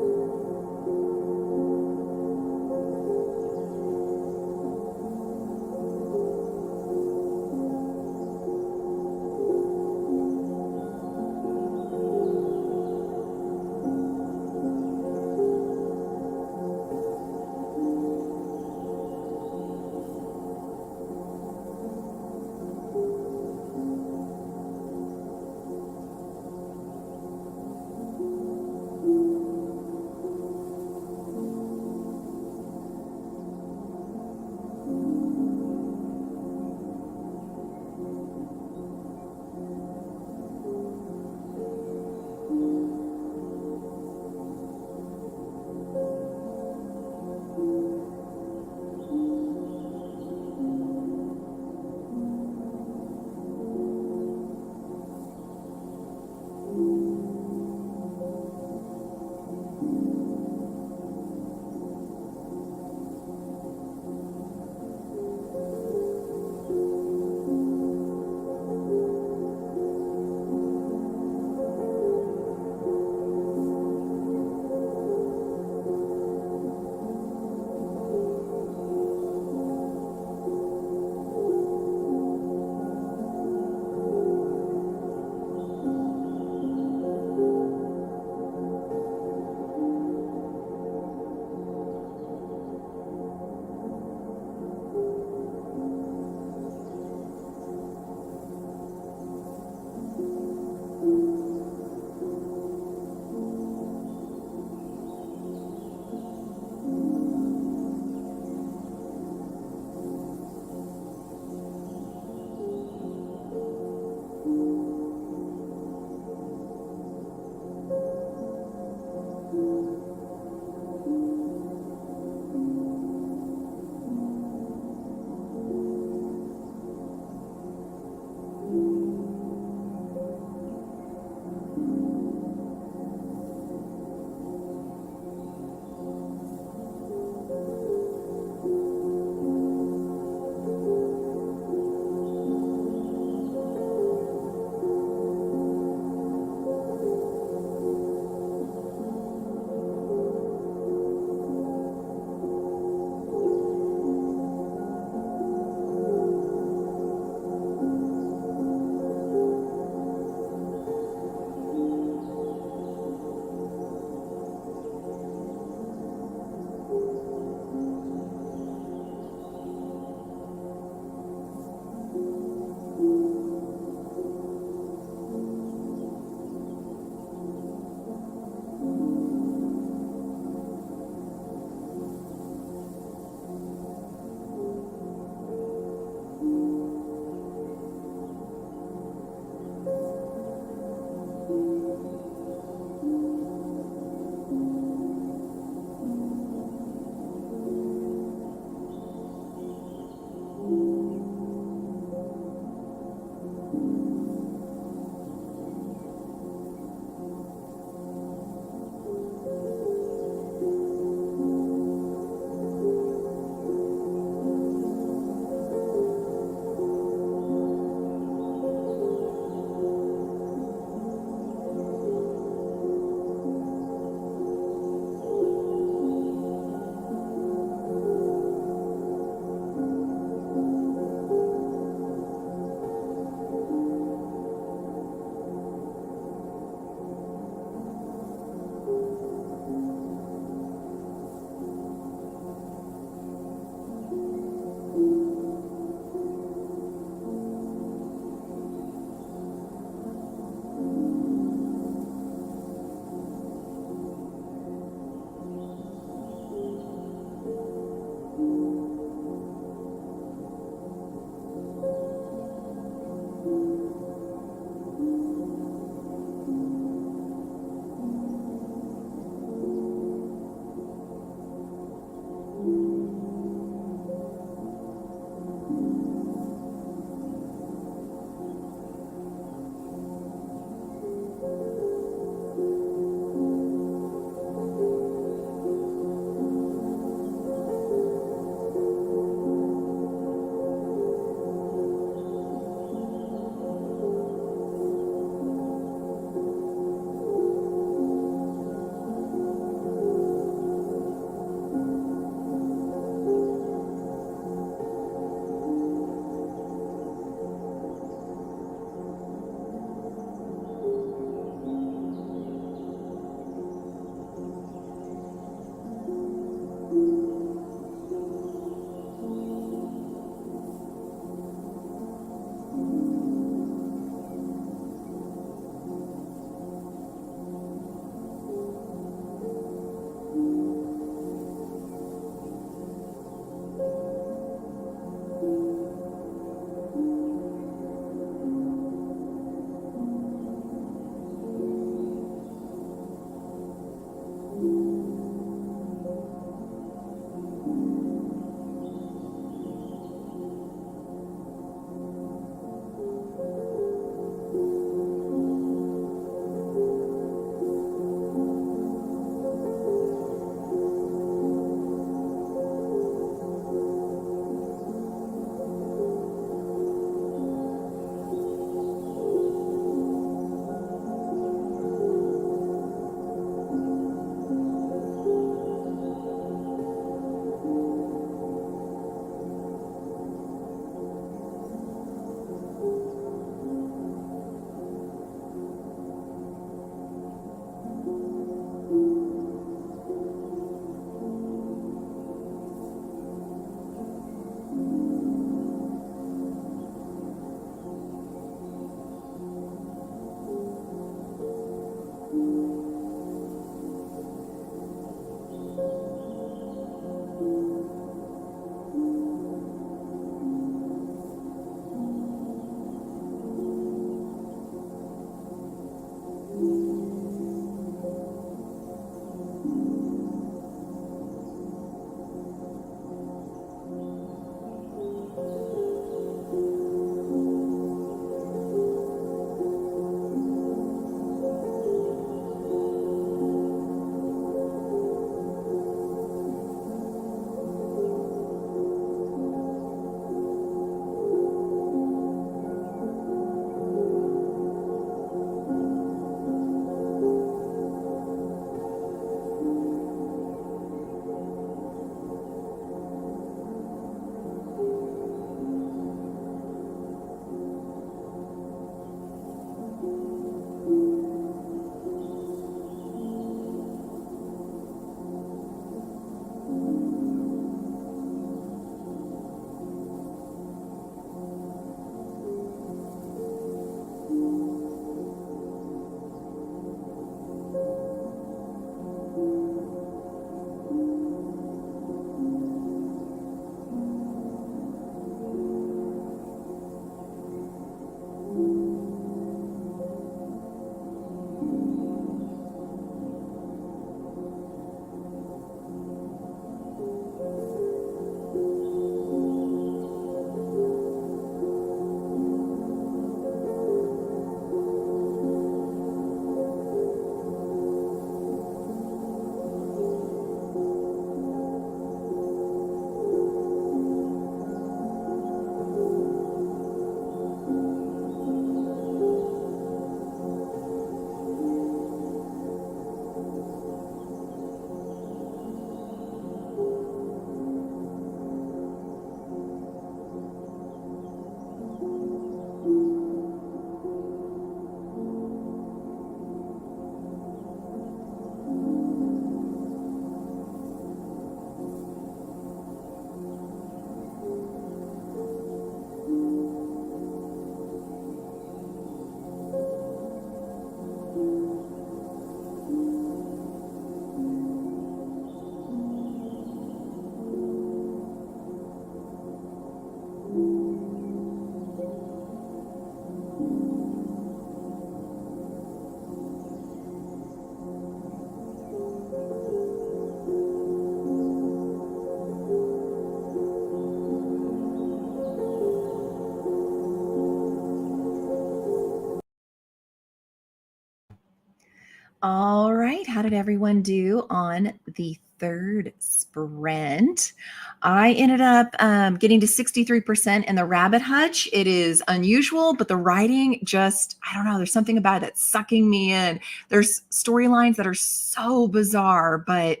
All right. How did everyone do on the third sprint? I ended up getting to 63% in the Rabbit Hutch. It is unusual, but the writing just, I don't know, there's something about it that's sucking me in. There's storylines that are so bizarre, but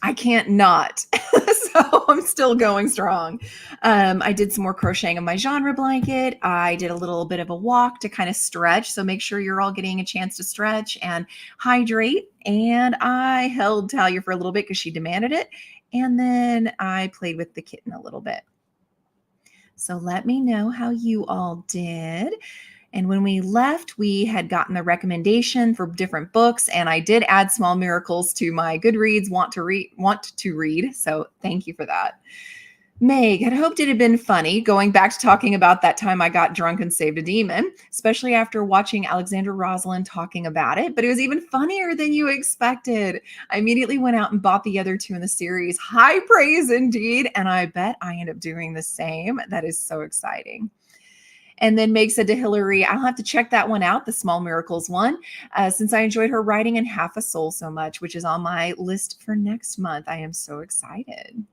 I can't not. So I'm still going strong. I did some more crocheting of my genre blanket. I did a little bit of a walk to kind of stretch. So make sure you're all getting a chance to stretch and hydrate. And I held Talia for a little bit because she demanded it. And then I played with the kitten a little bit. So let me know how you all did. And when we left, we had gotten the recommendation for different books, and I did add Small Miracles to my Goodreads want to read. So thank you for that. Meg, had hoped it had been funny going back to talking about that time I got drunk and saved a demon, especially after watching Alexandra Rosalind talking about it. But it was even funnier than you expected. I immediately went out and bought the other two in the series. High praise indeed. And I bet I end up doing the same. That is so exciting. And then Meg said to Hillary, I'll have to check that one out, the Small Miracles one, since I enjoyed her writing in Half a Soul so much, which is on my list for next month. I am so excited.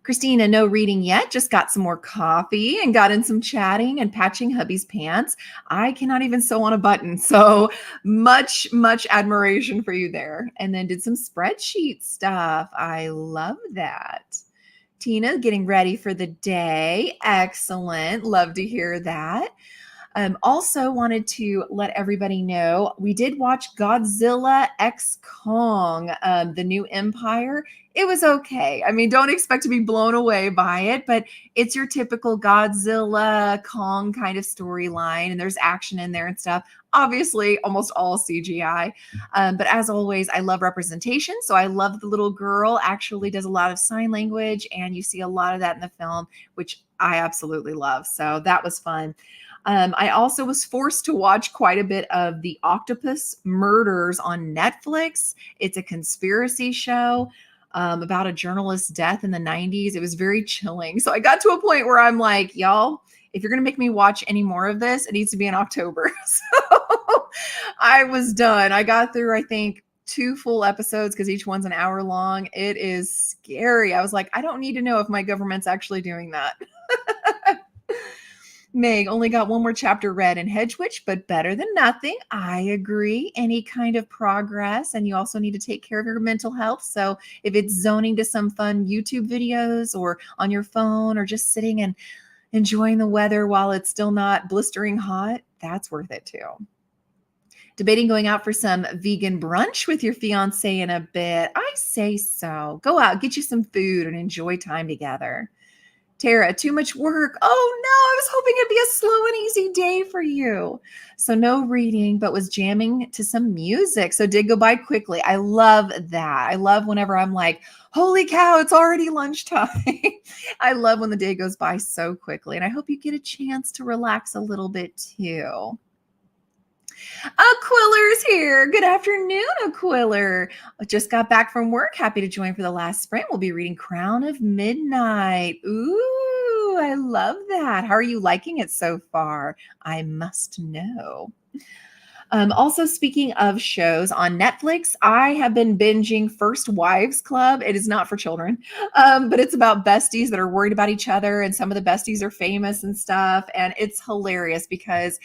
Christina, no reading yet, just got some more coffee and got in some chatting and patching hubby's pants. I cannot even sew on a button. So much, much admiration for you there. And then did some spreadsheet stuff. I love that. Tina, getting ready for the day. Excellent. Love to hear that. Also wanted to let everybody know we did watch Godzilla X Kong, the new Empire. It was okay. I mean, don't expect to be blown away by it, but it's your typical Godzilla Kong kind of storyline, and there's action in there and stuff. Obviously, almost all CGI. But as always, I love representation. So I love the little girl actually does a lot of sign language, and you see a lot of that in the film, which I absolutely love. So that was fun. I also was forced to watch quite a bit of The Octopus Murders on Netflix. It's a conspiracy show about a journalist's death in the 90s. It was very chilling. So I got to a point where I'm like, y'all, if you're going to make me watch any more of this, it needs to be in October. So I was done. I got through, I think, 2 full episodes because each one's an hour long. It is scary. I was like, I don't need to know if my government's actually doing that. Meg only got one more chapter read in Hedge Witch, but better than nothing. I agree. Any kind of progress. And you also need to take care of your mental health. So if it's zoning to some fun YouTube videos or on your phone or just sitting and enjoying the weather while it's still not blistering hot, that's worth it too. Debating going out for some vegan brunch with your fiance in a bit. I say so. Go out, get you some food, and enjoy time together. Tara, too much work. Oh no, I was hoping it'd be a slow and easy day for you. So no reading, but was jamming to some music. So did go by quickly. I love that. I love whenever I'm like, holy cow, it's already lunchtime. I love when the day goes by so quickly. And I hope you get a chance to relax a little bit too. Aquiller's here. Good afternoon, Aquiller. I just got back from work. Happy to join for the last sprint. We'll be reading Crown of Midnight. Ooh, I love that. How are you liking it so far? I must know. Also, speaking of shows on Netflix, I have been binging First Wives Club. It is not for children, but it's about besties that are worried about each other, and some of the besties are famous and stuff. And it's hilarious because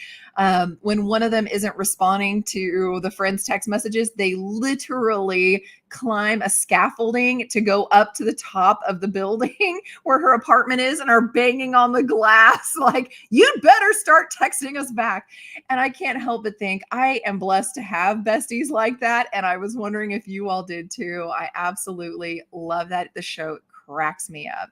when one of them isn't responding to the friend's text messages, they literally climb a scaffolding to go up to the top of the building where her apartment is and are banging on the glass like, you'd better start texting us back. And I can't help but think I am blessed to have besties like that. And I was wondering if you all did too. I absolutely love that. The show cracks me up.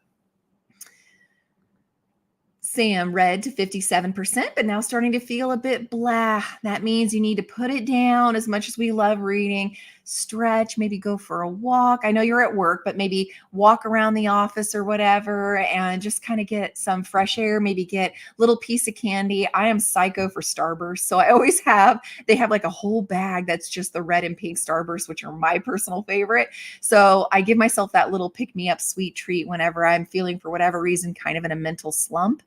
Sam read to 57%, but now starting to feel a bit blah. That means you need to put it down. As much as we love reading, stretch, maybe go for a walk. I know you're at work, but maybe walk around the office or whatever and just kind of get some fresh air, maybe get a little piece of candy. I am psycho for Starburst. So I always they have like a whole bag that's just the red and pink Starburst, which are my personal favorite. So I give myself that little pick me up sweet treat whenever I'm feeling, for whatever reason, kind of in a mental slump.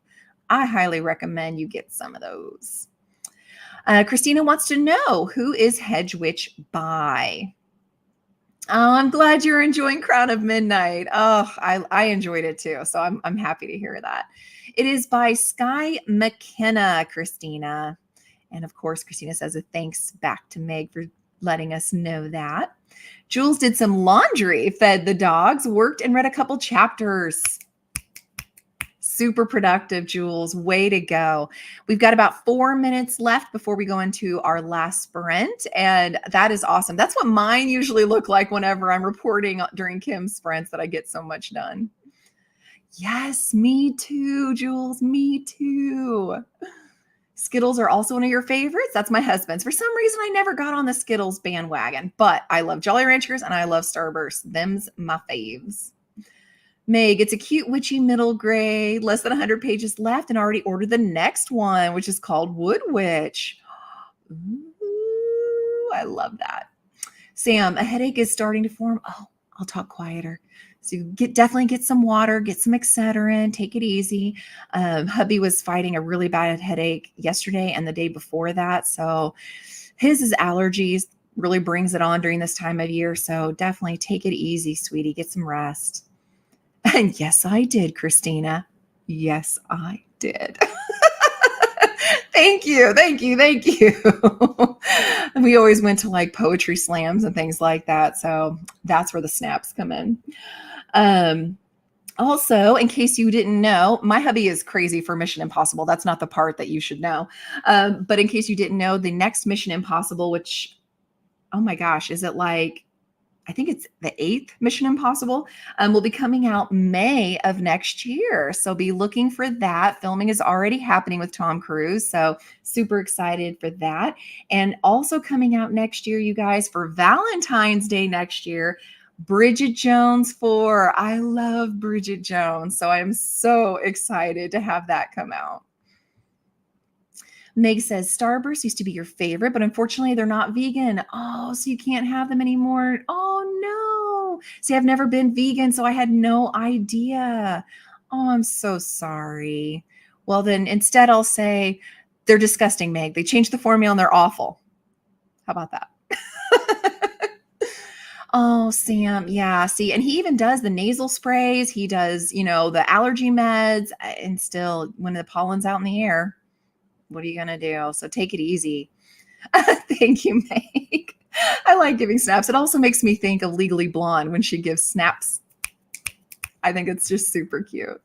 I highly recommend you get some of those. Christina wants to know, who is Hedge Witch by? Oh, I'm glad you're enjoying Crown of Midnight. Oh, I enjoyed it too. So I'm happy to hear that. It is by Sky McKenna, Christina. And of course, Christina says a thanks back to Meg for letting us know that. Jules did some laundry, fed the dogs, worked and read a couple chapters. Super productive, Jules. Way to go. We've got about 4 minutes left before we go into our last sprint. And that is awesome. That's what mine usually look like whenever I'm reporting during Kim's sprints, that I get so much done. Yes, me too, Jules. Me too. Skittles are also one of your favorites. That's my husband's. For some reason, I never got on the Skittles bandwagon, but I love Jolly Ranchers and I love Starburst. Them's my faves. Meg, it's a cute witchy middle grade, less than 100 pages left, and already ordered the next one, which is called Wood Witch. Ooh, I love that. Sam, a headache is starting to form. Oh, I'll talk quieter. So definitely get some water, get some Excedrin, take it easy. Hubby was fighting a really bad headache yesterday and the day before that. So his is allergies, really brings it on during this time of year. So definitely take it easy, sweetie. Get some rest. And yes, I did, Christina. Yes, I did. Thank you. Thank you. Thank you. We always went to like poetry slams and things like that. So that's where the snaps come in. Also, in case you didn't know, my hubby is crazy for Mission Impossible. That's not the part that you should know. But in case you didn't know, the next Mission Impossible, which, oh my gosh, is it like, I think it's the 8th Mission Impossible, will be coming out May of next year. So be looking for that. Filming is already happening with Tom Cruise. So super excited for that. And also coming out next year, you guys, for Valentine's Day next year, Bridget Jones 4. I love Bridget Jones. So I'm so excited to have that come out. Meg says, Starburst used to be your favorite, but unfortunately they're not vegan. Oh, so you can't have them anymore. Oh, no. See, I've never been vegan, so I had no idea. Oh, I'm so sorry. Well, then instead I'll say they're disgusting, Meg. They changed the formula and they're awful. How about that? Oh, Sam. Yeah. See, and he even does the nasal sprays. He does, the allergy meds. And still, when the pollen's out in the air, what are you going to do? So take it easy. Thank you, Meg. I like giving snaps. It also makes me think of Legally Blonde when she gives snaps. I think it's just super cute.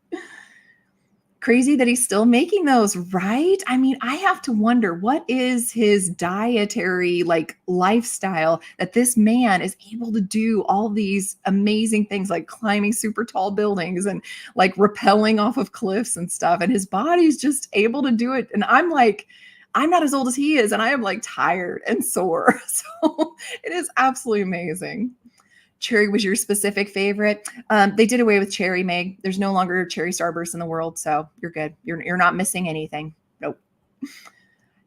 Crazy that he's still making those, right? I mean, I have to wonder, what is his dietary lifestyle that this man is able to do all these amazing things, like climbing super tall buildings and like rappelling off of cliffs and stuff. And his body's just able to do it. And I'm not as old as he is, and I am like tired and sore. So it is absolutely amazing. Cherry was your specific favorite. They did away with cherry, Meg. There's no longer cherry Starburst in the world, so you're good. You're not missing anything. Nope.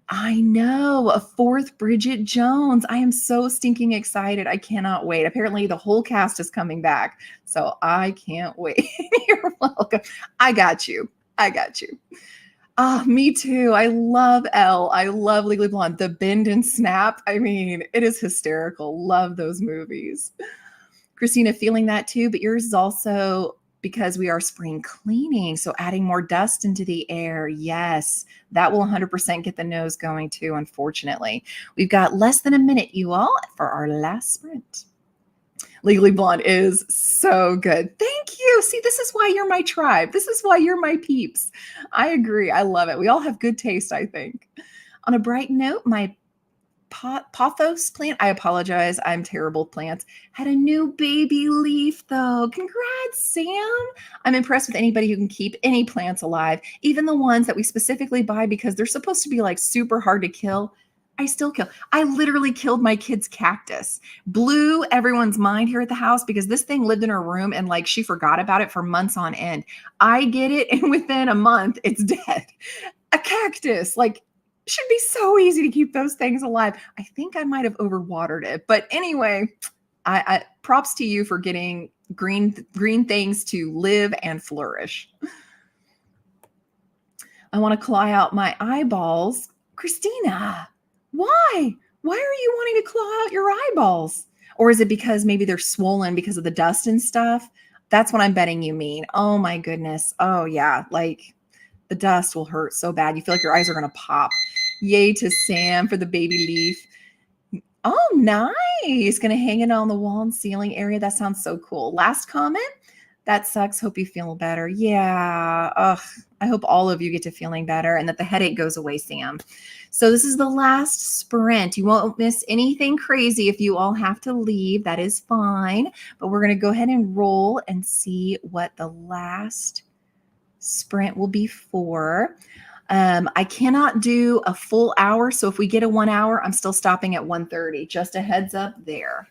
I know, a 4th Bridget Jones. I am so stinking excited. I cannot wait. Apparently the whole cast is coming back, so I can't wait. You're welcome. I got you. Me too. I love Elle. I love Legally Blonde. The Bend and Snap. I mean, it is hysterical. Love those movies. Christina, feeling that too, but yours is also because we are spring cleaning. So adding more dust into the air. Yes, that will 100% get the nose going too, unfortunately. We've got less than a minute, you all, for our last sprint. Legally Blonde is so good. Thank you. See, this is why you're my tribe. This is why you're my peeps. I agree. I love it. We all have good taste, I think. On a bright note, my pothos plant, I apologize, I'm terrible with plants, had a new baby leaf though. Congrats, Sam. I'm impressed with anybody who can keep any plants alive, even the ones that we specifically buy because they're supposed to be like super hard to kill. I still kill. I literally killed my kid's cactus. Blew everyone's mind here at the house because this thing lived in her room and like she forgot about it for months on end. I get it, and within a month it's dead. A cactus, should be so easy to keep those things alive. I think I might have overwatered it, but anyway, I props to you for getting green things to live and flourish. I want to claw out my eyeballs. Christina, Why? Why are you wanting to claw out your eyeballs? Or is it because maybe they're swollen because of the dust and stuff? That's what I'm betting you mean. Oh my goodness. Oh yeah, like the dust will hurt so bad. You feel like your eyes are going to pop. Yay to Sam for the baby leaf. Oh, nice. Going to hang it on the wall and ceiling area. That sounds so cool. Last comment. That sucks. Hope you feel better. Yeah. Ugh. I hope all of you get to feeling better and that the headache goes away, Sam. So this is the last sprint. You won't miss anything crazy if you all have to leave. That is fine. But we're going to go ahead and roll and see what the last sprint will be for. I cannot do a full hour. So if we get a 1 hour, I'm still stopping at 1:30. Just a heads up there.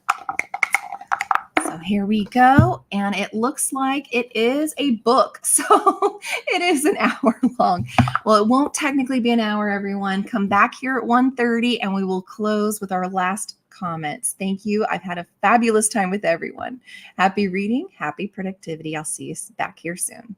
So here we go. And it looks like it is a book. So it is an hour long. Well, it won't technically be an hour, everyone. Come back here at 1:30 and we will close with our last comments. Thank you. I've had a fabulous time with everyone. Happy reading, happy productivity. I'll see you back here soon.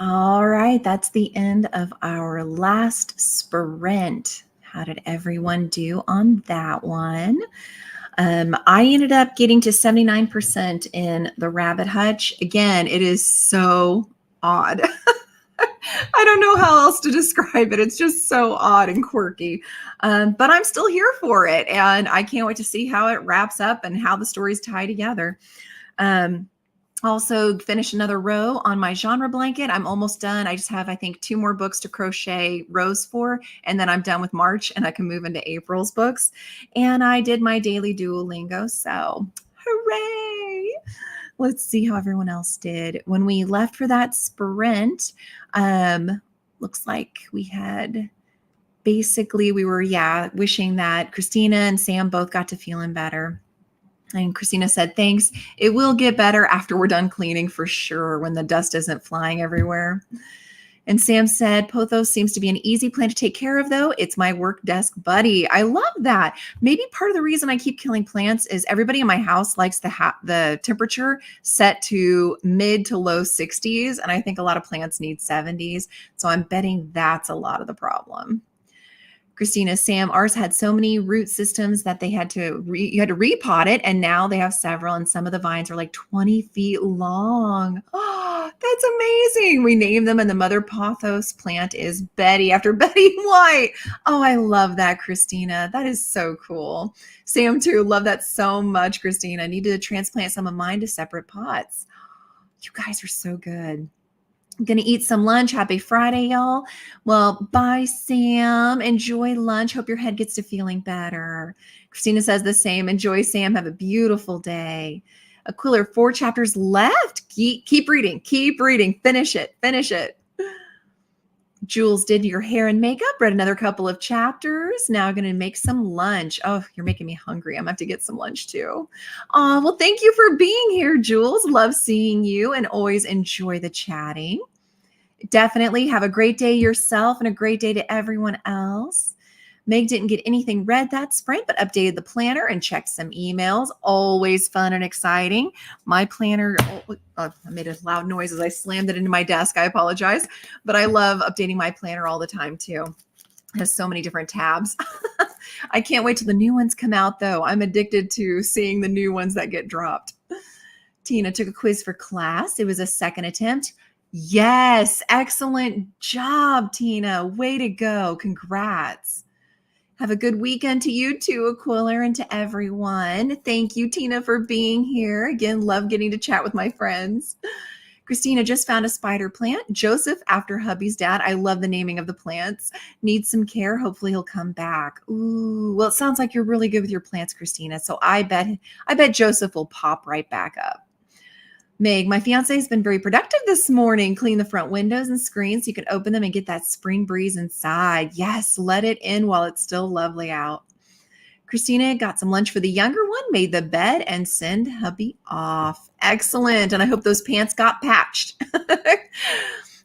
All right, that's the end of our last sprint. How did everyone do on that one? I ended up getting to 79% in the rabbit hutch. Again, it is so odd. I don't know how else to describe it. It's just so odd and quirky. But I'm still here for it. And I can't wait to see how it wraps up and how the stories tie together. Um, also finished another row on my genre blanket. I'm almost done. I just have, I think, 2 more books to crochet rows for, and then I'm done with March and I can move into April's books. And I did my daily Duolingo. So hooray! Let's see how everyone else did. When we left for that sprint, looks like we had basically, we were, wishing that Christina and Sam both got to feeling better. And Christina said, thanks. It will get better after we're done cleaning for sure when the dust isn't flying everywhere. And Sam said, Pothos seems to be an easy plant to take care of, though. It's my work desk buddy. I love that. Maybe part of the reason I keep killing plants is everybody in my house likes the temperature set to mid to low 60s. And I think a lot of plants need 70s. So I'm betting that's a lot of the problem. Christina, Sam, ours had so many root systems that they had to you had to repot it, and now they have several, and some of the vines are like 20 feet long. Oh, that's amazing. We named them, and the mother pothos plant is Betty after Betty White. Oh, I love that, Christina. That is so cool. Sam, too, love that so much, Christina. I need to transplant some of mine to separate pots. You guys are so good. I'm going to eat some lunch. Happy Friday, y'all. Well, bye, Sam. Enjoy lunch. Hope your head gets to feeling better. Christina says the same. Enjoy, Sam. Have a beautiful day. Aquila, 4 chapters left. Keep reading. Keep reading. Finish it. Finish it. Jules did your hair and makeup, read another couple of chapters. Now I'm going to make some lunch. Oh, you're making me hungry. I'm going to have to get some lunch too. Oh, well, thank you for being here, Jules. Love seeing you and always enjoy the chatting. Definitely have a great day yourself and a great day to everyone else. Meg didn't get anything read that sprint, but updated the planner and checked some emails. Always fun and exciting. My planner, I made a loud noise as I slammed it into my desk. I apologize, but I love updating my planner all the time too. It has so many different tabs. I can't wait till the new ones come out though. I'm addicted to seeing the new ones that get dropped. Tina took a quiz for class. It was a second attempt. Yes, excellent job, Tina. Way to go. Congrats. Have a good weekend to you too, Aquila, and to everyone. Thank you, Tina, for being here. Again, love getting to chat with my friends. Christina just found a spider plant. Joseph, after hubby's dad. I love the naming of the plants. Needs some care. Hopefully he'll come back. Ooh, well, it sounds like you're really good with your plants, Christina. So I bet Joseph will pop right back up. Meg, my fiance has been very productive this morning. Clean the front windows and screens so you can open them and get that spring breeze inside. Yes, let it in while it's still lovely out. Christina got some lunch for the younger one, made the bed, and send hubby off. Excellent. And I hope those pants got patched.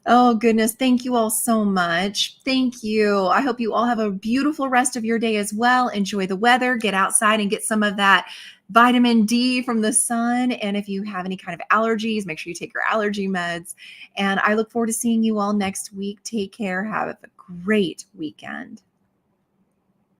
Oh, goodness. Thank you all so much. Thank you. I hope you all have a beautiful rest of your day as well. Enjoy the weather. Get outside and get some of that vitamin D from the sun. And if you have any kind of allergies, make sure you take your allergy meds. And I look forward to seeing you all next week. Take care. Have a great weekend.